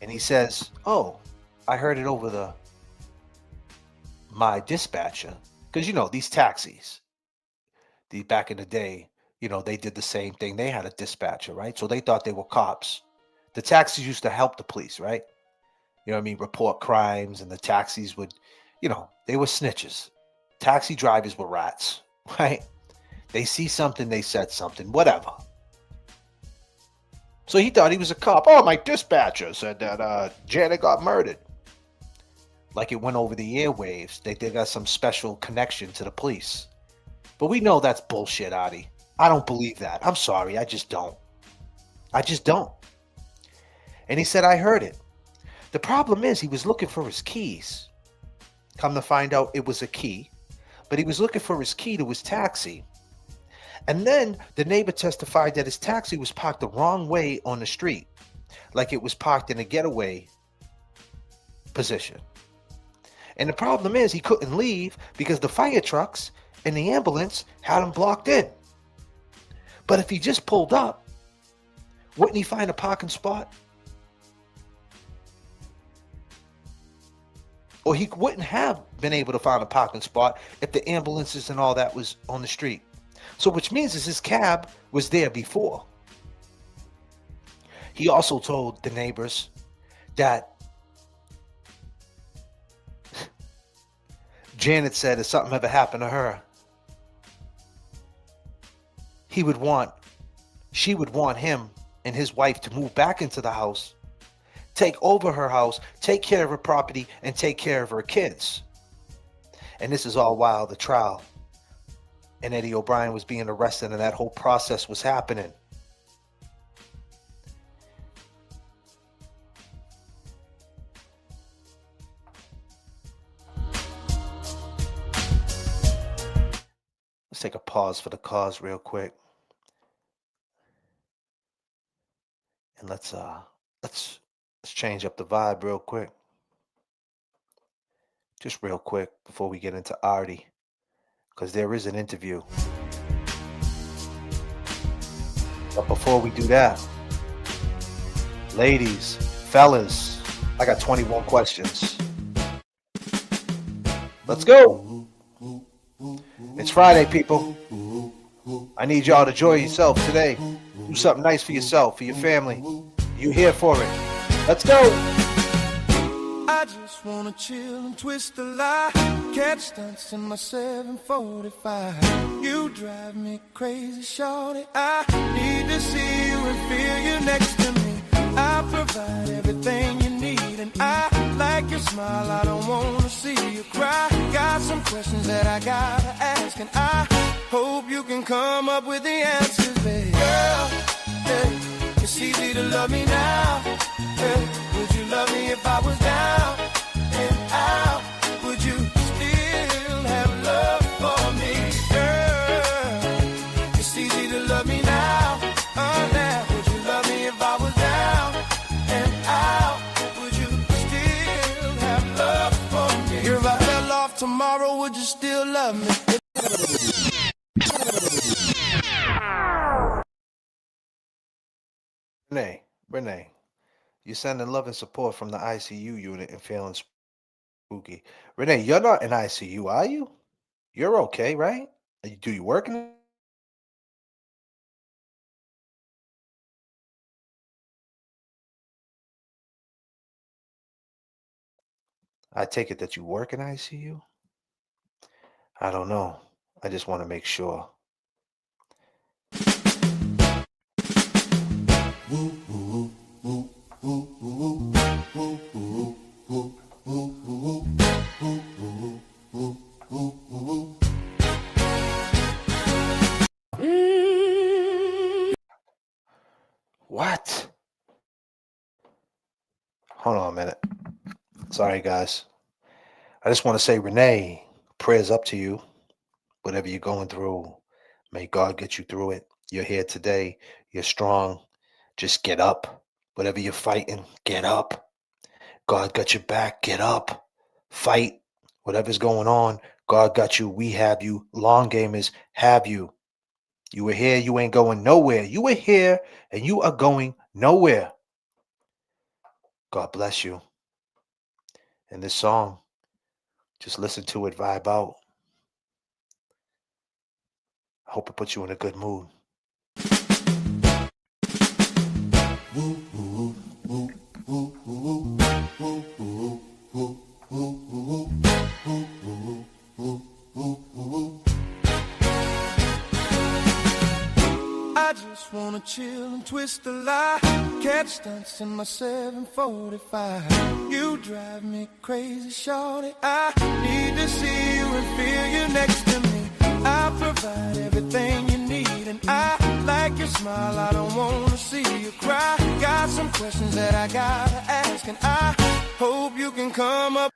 And he says, oh, I heard it over my dispatcher. Because, you know, these taxis, back in the day, you know, they did the same thing. They had a dispatcher, right? So they thought they were cops. The taxis used to help the police, right? You know what I mean? Report crimes, and the taxis would, you know, they were snitches. Taxi drivers were rats, right? They see something, they said something, whatever. So he thought he was a cop. Oh, my dispatcher said that Janet got murdered. Like it went over the airwaves. They got some special connection to the police. But we know that's bullshit, Adi. I don't believe that. I'm sorry. I just don't. And he said, I heard it. The problem is he was looking for his keys. Come to find out it was a key, but he was looking for his key to his taxi. And then the neighbor testified that his taxi was parked the wrong way on the street, like it was parked in a getaway position. And the problem is he couldn't leave because the fire trucks and the ambulance had him blocked in. But if he just pulled up, wouldn't he find a parking spot? Or he wouldn't have been able to find a parking spot if the ambulances and all that was on the street. So which means is his cab was there before. He also told the neighbors that Janet said if something ever happened to her, she would want him and his wife to move back into the house, take over her house, take care of her property, and take care of her kids. And this is all while the trial and Eddie O'Brien was being arrested and that whole process was happening. Let's take a pause for the cause real quick. And let's change up the vibe real quick. Just real quick before we get into Artie, because there is an interview. But before we do that, ladies, fellas, I got 21 questions. Let's go. It's Friday, people. I need y'all to enjoy yourself today. Do something nice for yourself, for your family. You here for it. Let's go. I just wanna chill and twist the lie. Catch stunts in my 745. You drive me crazy, shorty. I need to see you and feel you next to me. I provide everything you need, and I like your smile. I don't wanna see you cry. Got some questions that I gotta ask, and I hope you can come up with the answers, baby. Girl, hey, it's easy to love me now. Hey, would you love me if I was down and out? Would you still have love for me? Girl, it's easy to love me now. Oh, now, would you love me if I was down and out? Would you still have love for me? If I fell off tomorrow, would you still love me? Renee, you're sending love and support from the ICU unit and feeling spooky. Renee, you're not in ICU, are you? You're okay, right? Do you work in? I take it that you work in ICU? I don't know. I just want to make sure. What? Hold on a minute. Sorry, guys. I just want to say, Renee, prayers up to you. Whatever you're going through, may God get you through it. You're here today. You're strong. Just get up. Whatever you're fighting, get up. God got your back. Get up. Fight. Whatever's going on, God got you. We have you. Long gamers have you. You were here. You ain't going nowhere. You were here and you are going nowhere. God bless you. And this song, just listen to it, vibe out. I hope it puts you in a good mood. I just wanna chill and twist the lie. Catch stunts in my 745. You drive me crazy, shorty. I need to see you and feel you next to me. I provide everything you need, and I like your smile. I don't wanna see you cry. Got some questions that I gotta ask, and I hope you can come up.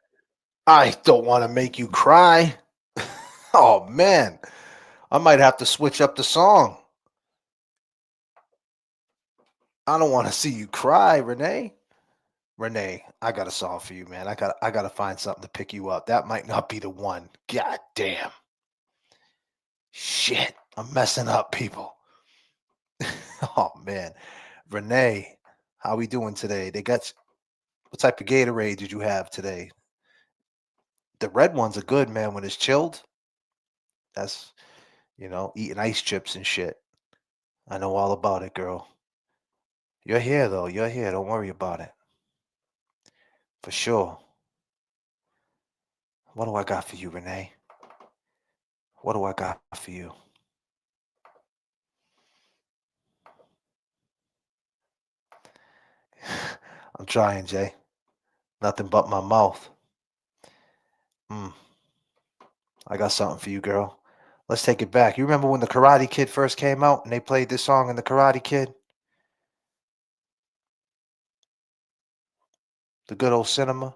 I don't want to make you cry. Oh man, I might have to switch up the song. I don't want to see you cry, Renee. Renee, I got a song for you, man. I gotta find something to pick you up. That might not be the one. God damn. Shit. I'm messing up, people. Oh man. Renee, how we doing today? What type of Gatorade did you have today? The red ones are good, man, when it's chilled. That's, eating ice chips and shit. I know all about it, girl. You're here, though. You're here. Don't worry about it. For sure. What do I got for you, Renee? What do I got for you? I'm trying, Jay. Nothing but my mouth. I got something for you, girl. Let's take it back. You remember when the Karate Kid first came out and they played this song in the Karate Kid? The good old cinema.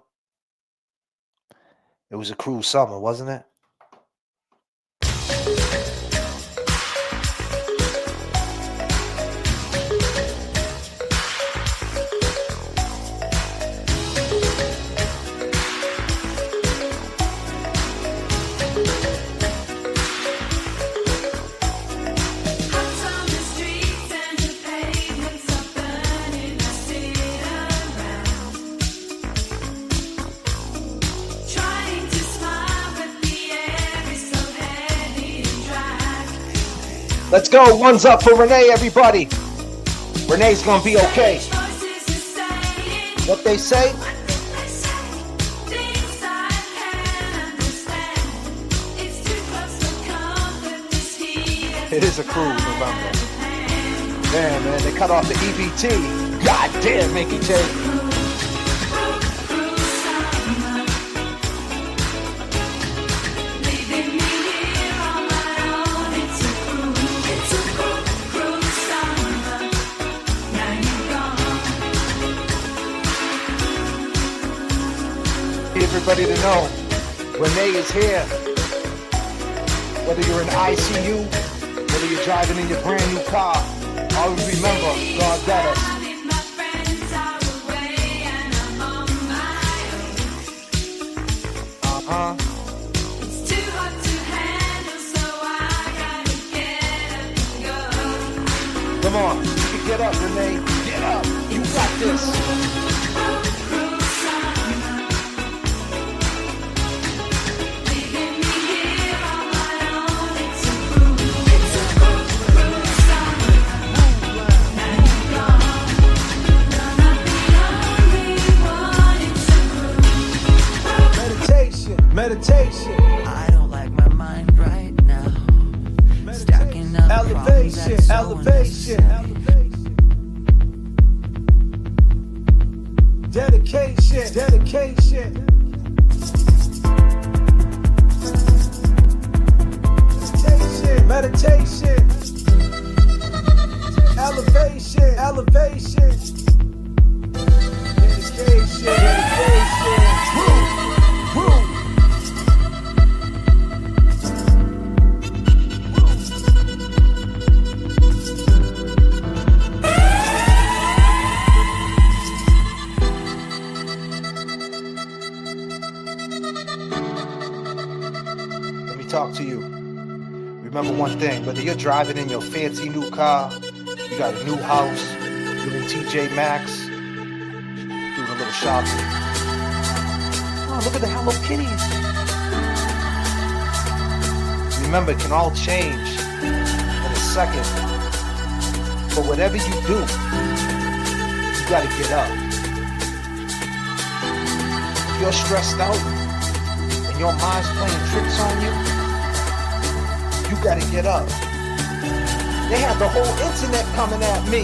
It was a cruel summer, wasn't it? Let's go. One's up for Renee, everybody. Renee's gonna be okay. What they say? It is a cruise, remember. Damn, man, they cut off the EBT. God damn, Mickey J. Everybody to know, Renee is here. Whether you're in ICU, whether you're driving in your brand new car, always remember, God got us. It's too hot to handle, so I gotta get up and go. Come on, you can get up, Renee. Get up. You got this. Meditation. I don't like my mind right now. Stacking up Elevation. Elevation. Dedication. Dedication. Meditation. Elevation. Elevation. Dedication. Dedication. Talk to you. Remember one thing, whether you're driving in your fancy new car, you got a new house, you're in TJ Maxx, doing a little shopping. Oh, look at the Hello Kitties. Remember, it can all change in a second. But whatever you do, you gotta get up. If you're stressed out and your mind's playing tricks on you, you gotta get up. They had the whole internet coming at me,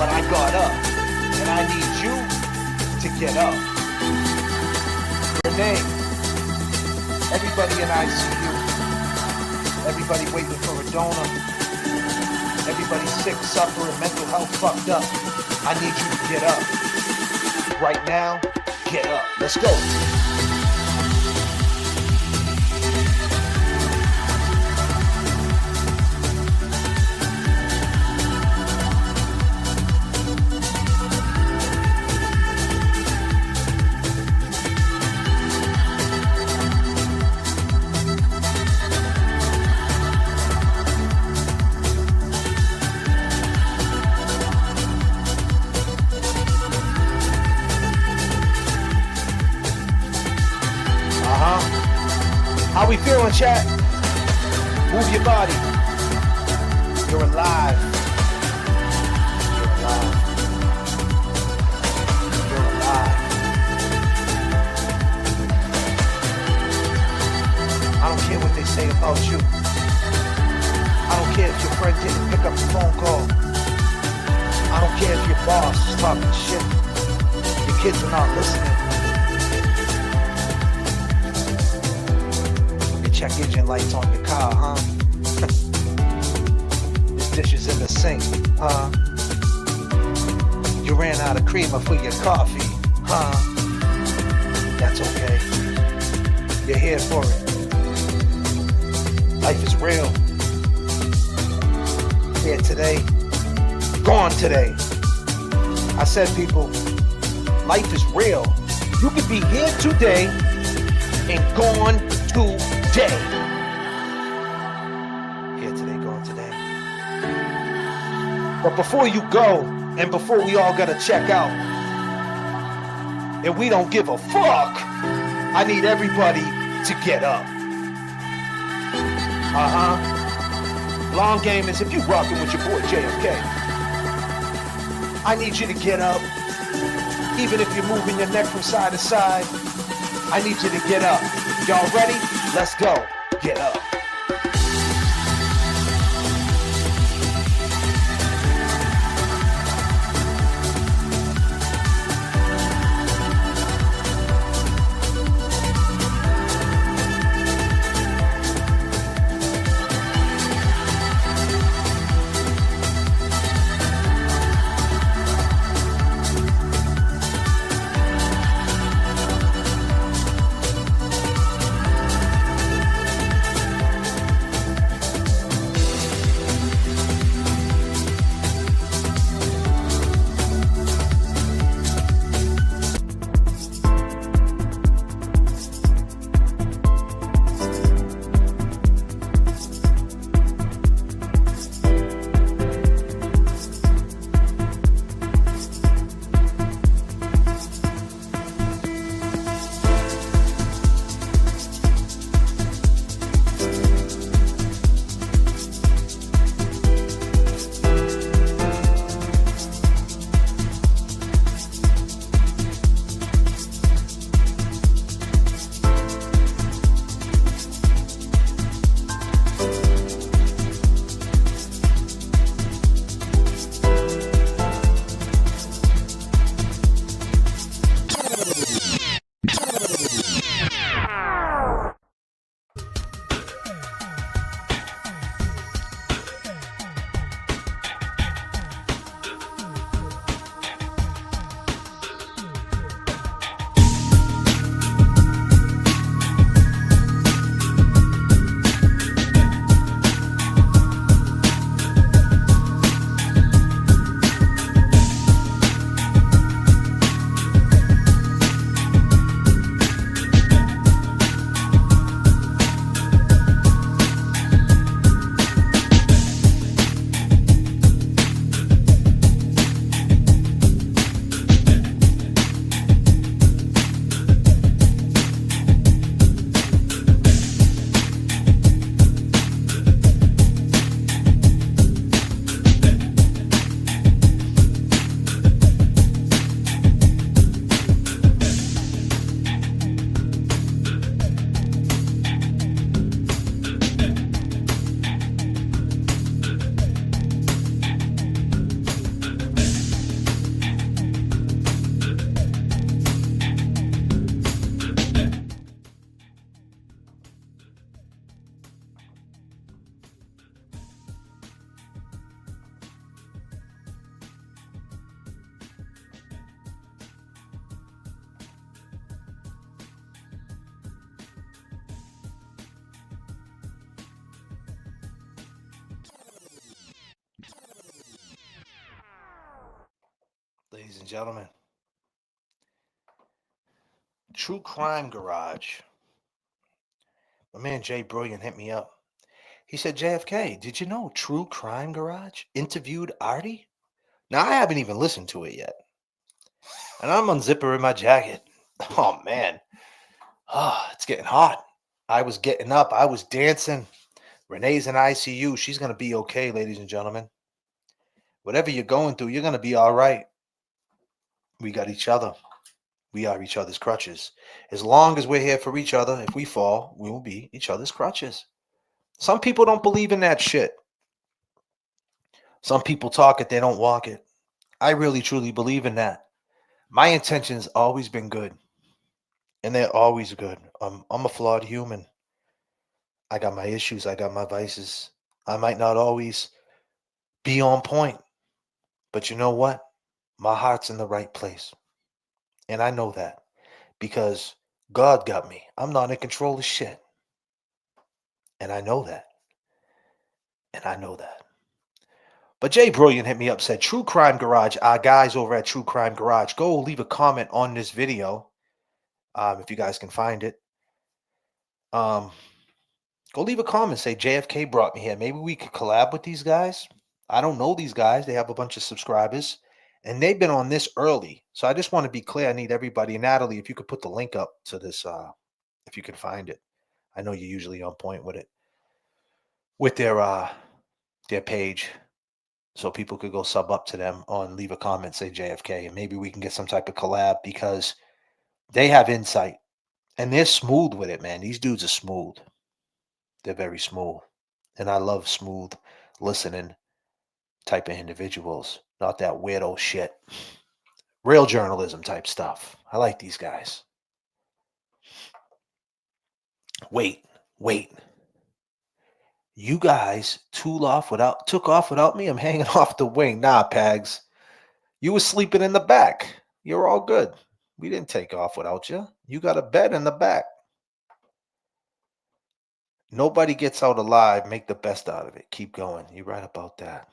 but I got up, and I need you to get up. Renee, everybody in ICU, everybody waiting for a donor, everybody sick, suffering, mental health fucked up. I need you to get up. Right now, get up. Let's go. How we feeling, chat? Move your body. You're alive. You're alive. You're alive. I don't care what they say about you. I don't care if your friend didn't pick up the phone call. I don't care if your boss is talking shit. Your kids are not listening. You check engine lights on your car, huh? There's dishes in the sink, huh? You ran out of creamer for your coffee, huh? That's okay. You're here for it. Life is real. Here today, gone today. I said, people, life is real. You could be here today and gone today. Here today, gone today. But before you go, and before we all gotta check out, and we don't give a fuck, I need everybody to get up. Long game is if you rockin' with your boy J.F.K. I need you to get up. Even if you're moving your neck from side to side, I need you to get up. Y'all ready? Let's go. Get up. Ladies and gentlemen, True Crime Garage. My man Jay Brilliant hit me up. He said, JFK, did you know True Crime Garage interviewed Artie? Now, I haven't even listened to it yet. And I'm unzipping my jacket. Oh, man. It's getting hot. I was getting up. I was dancing. Renee's in ICU. She's going to be okay, ladies and gentlemen. Whatever you're going through, you're going to be all right. We got each other. We are each other's crutches. As long as we're here for each other, if we fall, we will be each other's crutches. Some people don't believe in that shit. Some people talk it, they don't walk it. I really, truly believe in that. My intentions always been good. And they're always good. I'm a flawed human. I got my issues. I got my vices. I might not always be on point. But you know what? My heart's in the right place. And I know that because God got me. I'm not in control of shit. And I know that. And I know that. But Jay Brilliant hit me up, said, True Crime Garage, our guys over at True Crime Garage, go leave a comment on this video if you guys can find it. Go leave a comment, say J.F.K. brought me here. Maybe we could collab with these guys. I don't know these guys. They have a bunch of subscribers, and they've been on this early. So I just want to be clear. I need everybody. Natalie, if you could put the link up to this, if you can find it. I know you're usually on point with it, with their page. So people could go sub up to them on, leave a comment, say JFK, and maybe we can get some type of collab because they have insight and they're smooth with it, man. These dudes are smooth. They're very smooth. And I love smooth listening type of individuals, not that weirdo shit. Real journalism type stuff. I like these guys. Wait. You guys took off without me? I'm hanging off the wing. Nah, Pags. You were sleeping in the back. You're all good. We didn't take off without you. You got a bed in the back. Nobody gets out alive. Make the best out of it. Keep going. You're right about that.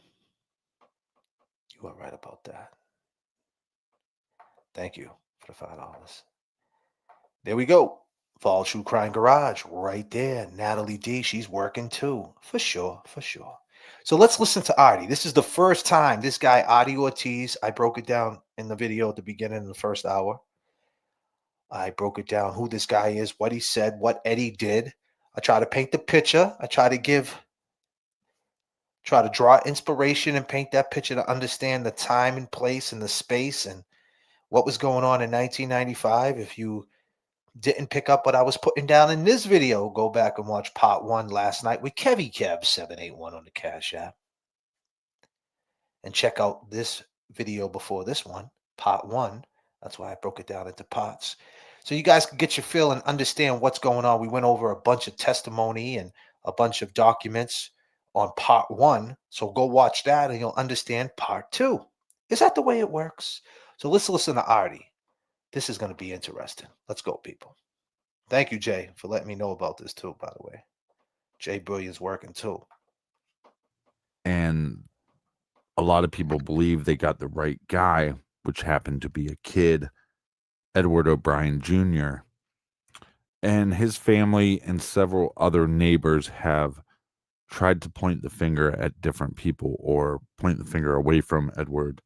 You are right about that. Thank you for the $5. There we go. Fall True Crime Garage right there. Natalie D, she's working too. For sure. So let's listen to Artie. This is the first time this guy, Artie Ortiz, I broke it down in the video at the beginning of the first hour. I broke it down who this guy is, what he said, what Eddie did. I try to paint the picture. I try to draw inspiration and paint that picture to understand the time and place and the space and what was going on in 1995. If you didn't pick up what I was putting down in this video, go back and watch part 1 last night with Kevy Kev 781 on the Cash App. And check out this video before this one, part 1. That's why I broke it down into parts. So you guys can get your feel and understand what's going on. We went over a bunch of testimony and a bunch of documents on part 1. So go watch that and you'll understand part 2. Is that the way it works? So let's listen to Artie. This is going to be interesting. Let's go, people. Thank you, Jay, for letting me know about this too, by the way. Jay Brilliant's working too. And a lot of people believe they got the right guy, which happened to be a kid, Edward O'Brien Jr. And his family and several other neighbors have tried to point the finger at different people or point the finger away from Edward.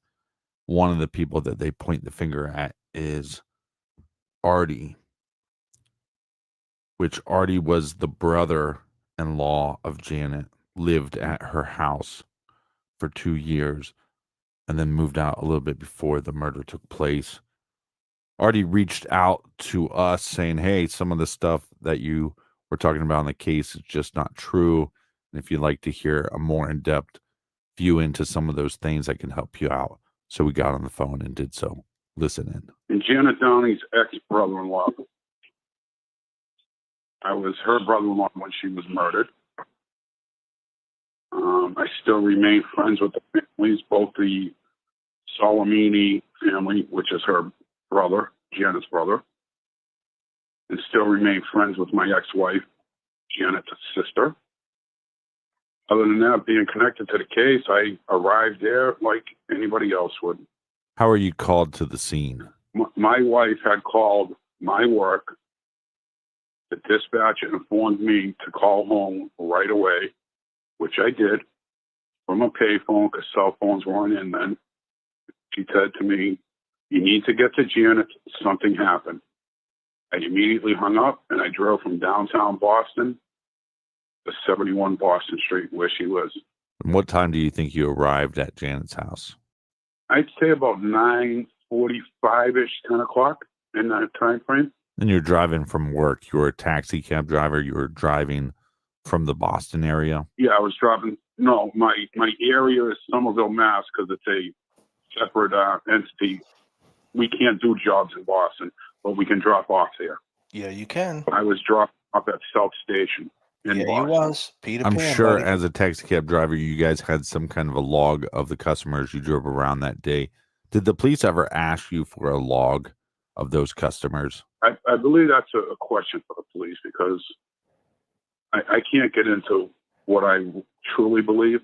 One of the people that they point the finger at is Artie, which Artie was the brother-in-law of Janet, lived at her house for 2 years, and then moved out a little bit before the murder took place. Artie reached out to us saying, hey, some of the stuff that you were talking about in the case is just not true. And if you'd like to hear a more in-depth view into some of those things, I can help you out. So we got on the phone and did so. Listen in. And Janet Downey's ex-brother-in-law. I was her brother-in-law when she was murdered. I still remain friends with the families, both the Salamini family, which is her brother, Janet's brother, and still remain friends with my ex-wife, Janet's sister. Other than that, being connected to the case, I arrived there like anybody else would. How are you called to the scene? My wife had called my work. The dispatcher informed me to call home right away, which I did, from a payphone because cell phones weren't in then. She said to me, you need to get to Janet. Something happened. I immediately hung up and I drove from downtown Boston to 71 Boston Street where she lives. And what time do you think you arrived at Janet's house? I'd say about 9:45-ish, 10 o'clock in that time frame. And you're driving from work. You were a taxi cab driver. You were driving from the Boston area. Yeah, I was driving. No, my area is Somerville, Mass, because it's a separate entity. We can't do jobs in Boston, but we can drop off there. Yeah, you can. I was dropped off at South Station in Yeah, Boston. you was. Peter I'm Pan, sure buddy. as a taxi cab driver, you guys had some kind of a log of the customers you drove around that day. Did the police ever ask you for a log of those customers? I believe that's a question for the police because I can't get into what I truly believe.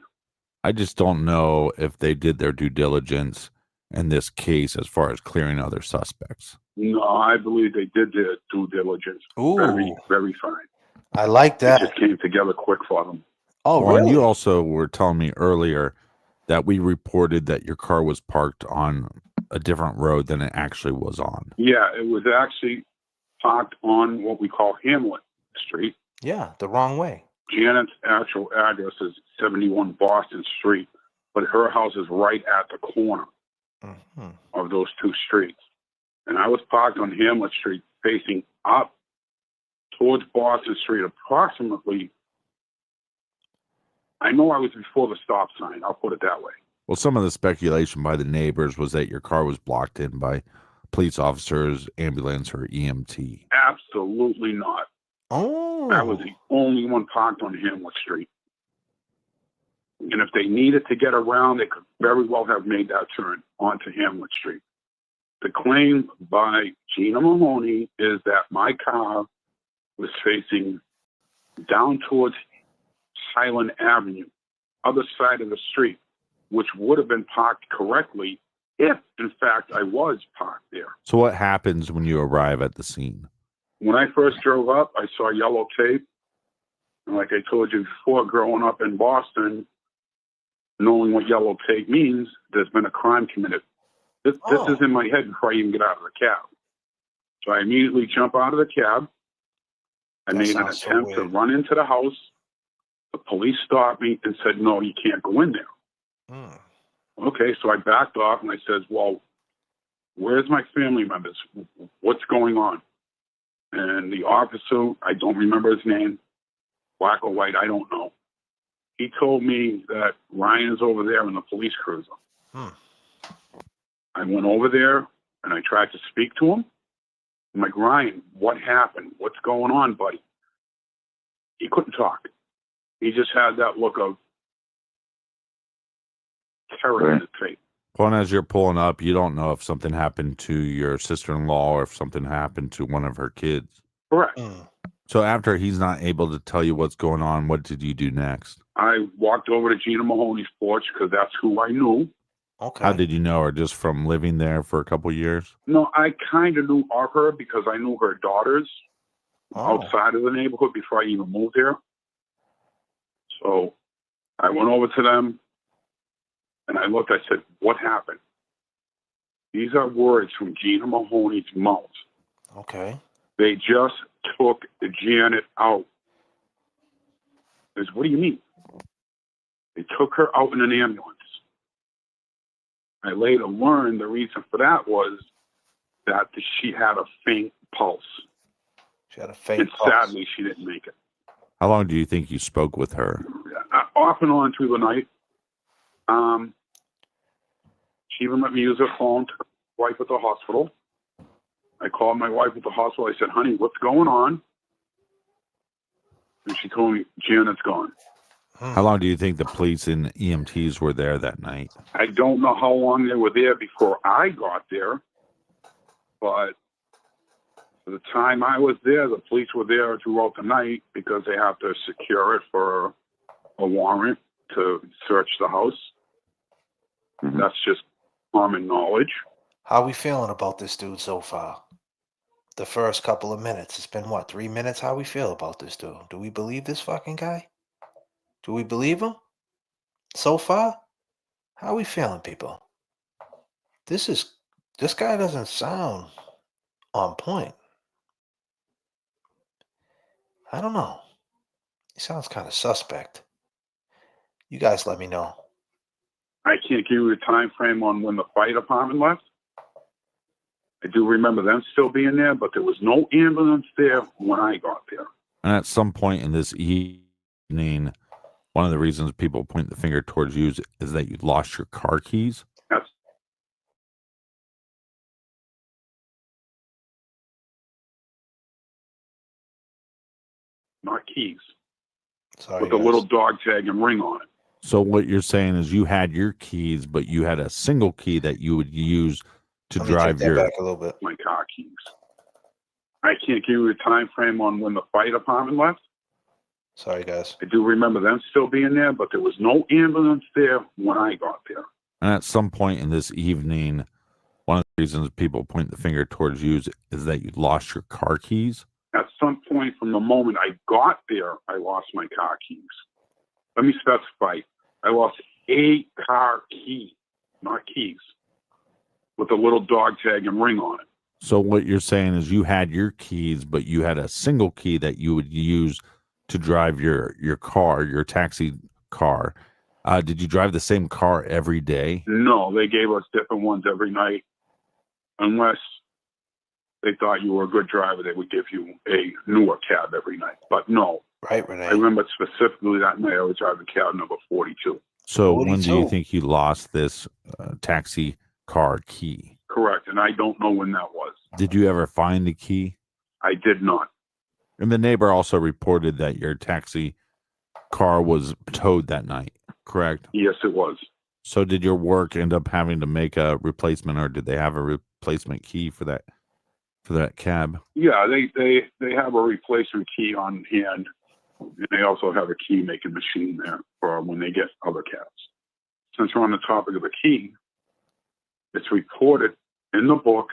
I just don't know if they did their due diligence in this case as far as clearing other suspects. No, I believe they did their due diligence. Very, Ooh, very fine. I like It that. just came together quick for them. Oh, Well, and really? you also were telling me earlier that we reported that your car was parked on a different road than it actually was on. Yeah, it was actually parked on what we call Hamlet Street. Yeah, the wrong way. Janet's actual address is 71 Boston Street, but her house is right at the corner Hmm. of those two streets. And I was parked on Hamlet Street facing up towards Boston Street approximately. I know I was before the stop sign. I'll put it that way. Well, some of the speculation by the neighbors was that your car was blocked in by police officers, ambulance, or EMT. Absolutely not. Oh, I was the only one parked on Hamlet Street. And if they needed to get around, they could very well have made that turn onto Hamlet Street. The claim by Gina Mahoney is that my car was facing down towards Highland Avenue, other side of the street, which would have been parked correctly if, in fact, I was parked there. So what happens when you arrive at the scene? When I first drove up, I saw yellow tape. And like I told you before, growing up in Boston, knowing what yellow tape means, there's been a crime committed. This is in my head before I even get out of the cab. So I immediately jump out of the cab. I That made an sounds so attempt to weird. run into the house. The police stopped me and said, no, you can't go in there. Hmm. Okay, so I backed off and I says, well, where's my family members? What's going on? And the officer, I don't remember his name, black or white, I don't know. He told me that Ryan is over there in the police cruiser. Hmm. I went over there and I tried to speak to him. I'm like, Ryan, what happened? What's going on, buddy? He couldn't talk. He just had that look of terror in his face. Well, and as you're pulling up, you don't know if something happened to your sister-in-law or if something happened to one of her kids. Correct. Hmm. So after he's not able to tell you what's going on, what did you do next? I walked over to Gina Mahoney's porch because that's who I knew. Okay. How did you know her? Just from living there for a couple years? No, I kind of knew of her because I knew her daughters Oh. outside of the neighborhood before I even moved here. So I went over to them and I looked, I said, what happened? These are words from Gina Mahoney's mouth. Okay. They just took Janet out. I said, what do you mean? They took her out in an ambulance. I later learned the reason for that was that she had a faint pulse. She had a faint And pulse. sadly, she didn't make it. How long do you think you spoke with her? Off and on through the night. She even let me use her phone to call my wife at the hospital. I called my wife at the hospital. I said, honey, what's going on? And she told me, Janet's gone. How long do you think the police and EMTs were there that night? I don't know how long they were there before I got there, but for the time I was there, the police were there throughout the night because they have to secure it for a warrant to search the house. That's just common knowledge. How we feeling about this dude so far? The first couple of minutes. It's been what, 3 minutes? How we feel about this dude? Do we believe this fucking guy? Do we believe him? So far? How we feeling, people? This guy doesn't sound on point. I don't know. He sounds kind of suspect. You guys let me know. I can't give you a time frame on when the fire department left. I do remember them still being there, but there was no ambulance there when I got there. And at some point in this evening, one of the reasons people point the finger towards you is that you lost your car keys. That's not keys. Sorry, With a guys. little dog tag and ring on it. So what you're saying is you had your keys, but you had a single key that you would use to Let me drive take that your. back a little bit. My car keys. I can't give you a time frame on when the fire department left. Sorry, guys. I do remember them still being there, but there was no ambulance there when I got there. And at some point in this evening, one of the reasons people point the finger towards you is that you lost your car keys. At some point from the moment I got there, I lost my car keys. Let me specify. I lost a car key, not keys, with a little dog tag and ring on it. So what you're saying is you had your keys, but you had a single key that you would use to drive your car, your taxi car. Did you drive the same car every day? No, they gave us different ones every night. Unless they thought you were a good driver, they would give you a newer cab every night. But no, Right, I Renee? remember specifically that night I was driving cab number 42. So when do you 42. think you lost this taxi car key? Correct, and I don't know when that was. Did you ever find the key? I did not. And the neighbor also reported that your taxi car was towed that night, correct? Yes, it was. So did your work end up having to make a replacement, or did they have a replacement key for that cab? Yeah, they have a replacement key on hand, and they also have a key making machine there for when they get other cabs. Since we're on the topic of the key, it's reported in the book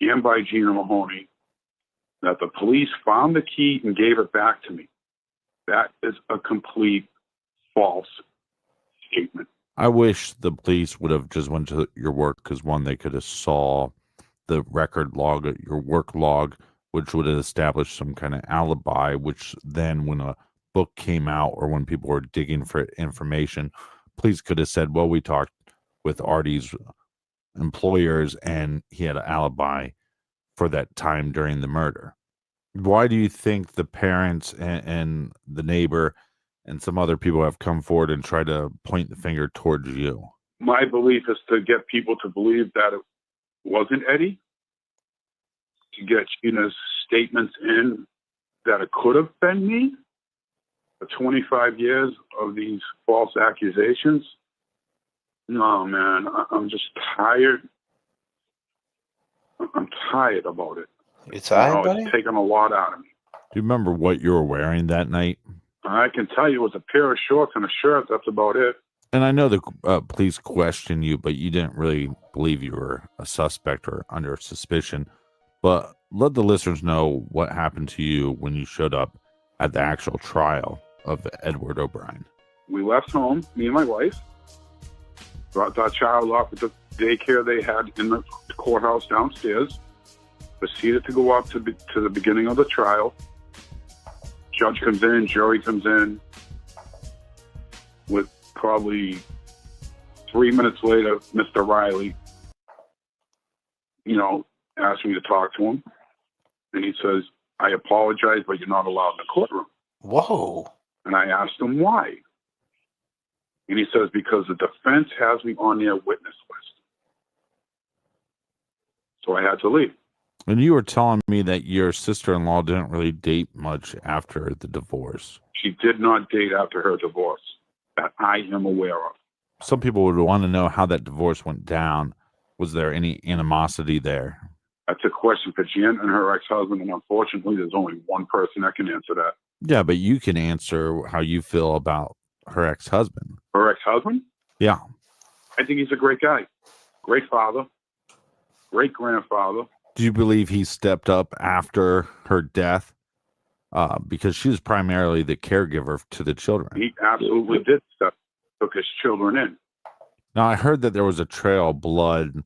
and by Gina Mahoney that the police found the key and gave it back to me. That is a complete false statement. I wish the police would have just went to your work, because one, they could have saw the record log, your work log, which would have established some kind of alibi, which then when a book came out or when people were digging for information, police could have said, well, we talked with Artie's employers and he had an alibi for that time during the murder. Why do you think the parents and the neighbor and some other people have come forward and tried to point the finger towards you? My belief is to get people to believe that it wasn't Eddie, to get Gina's statements in that it could have been me. For 25 years of these false accusations. No, man, I'm just tired. I'm tired about it. You tired, buddy? It's taken a lot out of me. Do you remember what you were wearing that night? I can tell you it was a pair of shorts and a shirt. That's about it. And I know the police questioned you, but you didn't really believe you were a suspect or under suspicion. But let the listeners know what happened to you when you showed up at the actual trial of Edward O'Brien. We left home, me and my wife, dropped our child off at the daycare they had in the courthouse downstairs, proceeded to go up to the beginning of the trial. Judge comes in, jury comes in. With probably 3 minutes later, Mr. Riley, asked me to talk to him. And he says, I apologize, but you're not allowed in the courtroom. Whoa. And I asked him why. And he says, because the defense has me on their witness list. So I had to leave. And you were telling me that your sister-in-law didn't really date much after the divorce. She did not date after her divorce, that I am aware of. Some people would want to know how that divorce went down. Was there any animosity there? That's a question for Jen and her ex-husband, and unfortunately, there's only one person that can answer that. Yeah, but you can answer how you feel about her ex-husband. Her ex-husband? Yeah. I think he's a great guy. Great father. Great grandfather. Do you believe he stepped up after her death? Because she was primarily the caregiver to the children. He absolutely did took his children in. Now, I heard that there was a trail of blood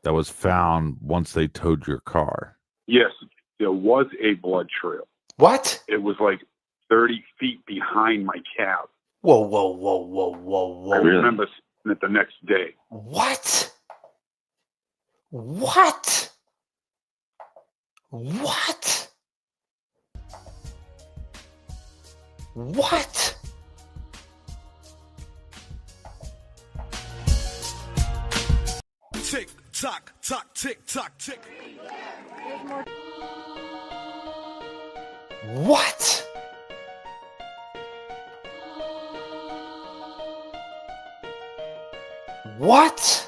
that was found once they towed your car. Yes, there was a blood trail. What? It was like 30 feet behind my cab. Whoa, whoa, whoa, whoa, whoa, whoa. I remember seeing it the next day. What? What? What? What? Tick tock, tock, tick tock, tick. What? What?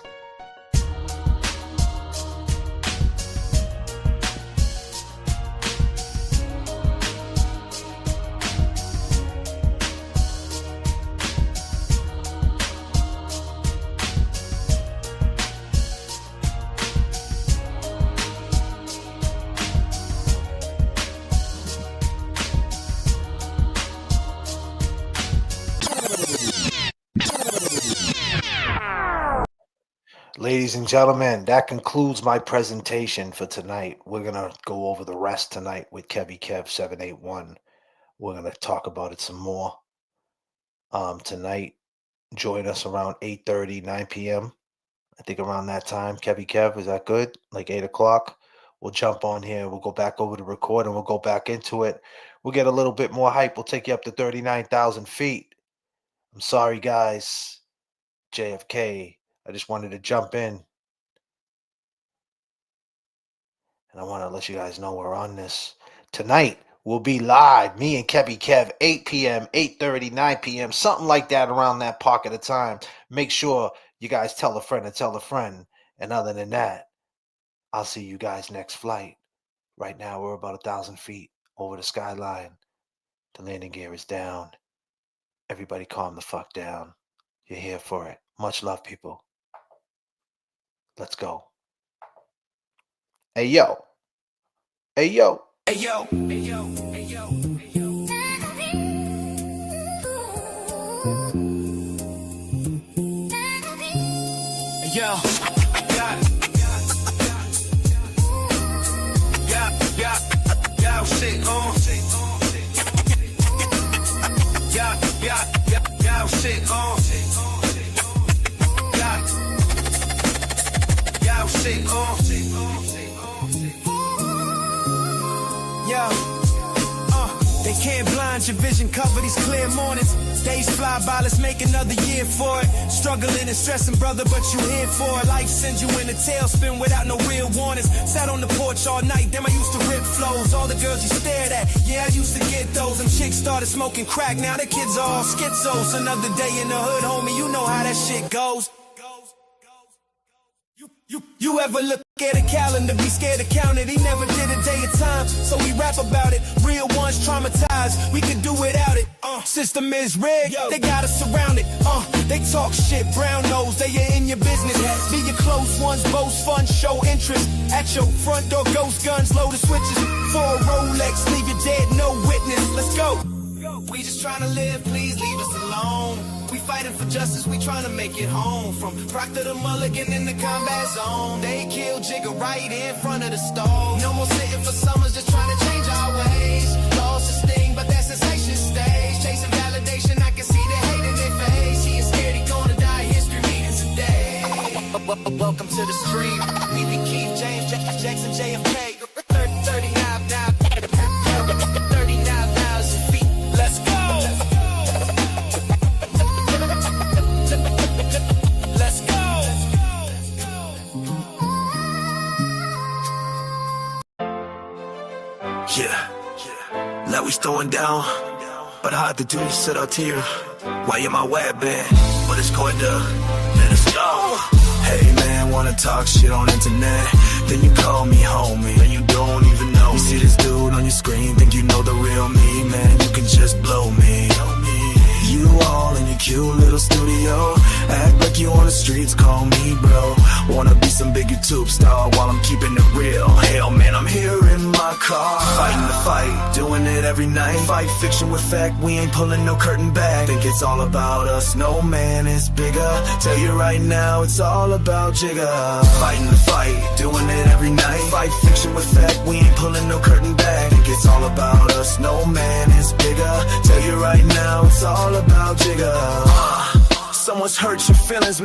Ladies and gentlemen, that concludes my presentation for tonight. We're going to go over the rest tonight with Kevy Kev 781. We're going to talk about it some more. Tonight, join us around 8:30, 9 p.m. I think around that time. Kevy Kev, is that good? Like 8 o'clock? We'll jump on here. We'll go back over to record and we'll go back into it. We'll get a little bit more hype. We'll take you up to 39,000 feet. I'm sorry, guys. J.F.K. I just wanted to jump in. And I want to let you guys know we're on this. Tonight, we'll be live. Me and Kevy Kev, 8 p.m., 8:30, 9 p.m., something like that around that pocket of time. Make sure you guys tell a friend and tell a friend. And other than that, I'll see you guys next flight. Right now, we're about 1,000 feet over the skyline. The landing gear is down. Everybody calm the fuck down. You're here for it. Much love, people. Let's go. Hey, yo. Hey, yo. Hey yo, hey yo, hey yo, hey yo. Hey yo, yeah, shit on. Yeah, shit on. Yeah, shit on. Yo, they can't blind your vision, cover these clear mornings. Days fly by, let's make another year for it. Struggling and stressing, brother, but you here for it. Life sends you in a tailspin without no real warnings. Sat on the porch all night, damn, I used to rip flows. All the girls you stared at, yeah, I used to get those. Them chicks started smoking crack, now the kids are all schizos. Another day in the hood, homie, you know how that shit goes. You ever look at a calendar, be scared to count it? He never did a day of time, so we rap about it. Real ones traumatized, we could do without it. System is rigged, they got us surrounded. They talk shit, brown nose, they are in your business. Be your close ones, boast fun, show interest. At your front door, ghost guns, load the switches. For a Rolex, leave you dead, no witness. Let's go. We just trying to live, please leave us alone. We fighting for justice, we trying to make it home. From Proctor to Mulligan in the combat zone. They killed Jigga right in front of the stove. No more sitting for summers, just trying to change our ways. Lost the sting, but that sensation stays. Chasing validation, I can see the hate in their face. He is scared he gonna die, history reading today. Welcome to the stream. We be Keith, James, Jackson, J.F.K. 39,000 feet. Let's go. Let's go. Yeah, now we throwing down, but I had to do this shit out here. Why you my web band? But it's going to let us go. Hey man, wanna talk shit on internet? Then you call me homie, and you don't even know. You see this dude on your screen, think you know the real me, man. You can just blow me. You all in your cute little studio, act like you on the streets, call me bro. Wanna be some big YouTube star while I'm keeping it real. Hell man, I'm here in my car, fighting the fight, doing it every night. Fight fiction with fact, we ain't pulling no curtain back. Think it's all about us, no man is bigger. Tell you right now, it's all about Jigga. Fighting the fight, doing it every night. Fight fiction with fact, we ain't pulling no curtain back. Think it's all about us. us, no man is bigger. Tell you right now, it's all about jigger. Someone's hurt your feelings.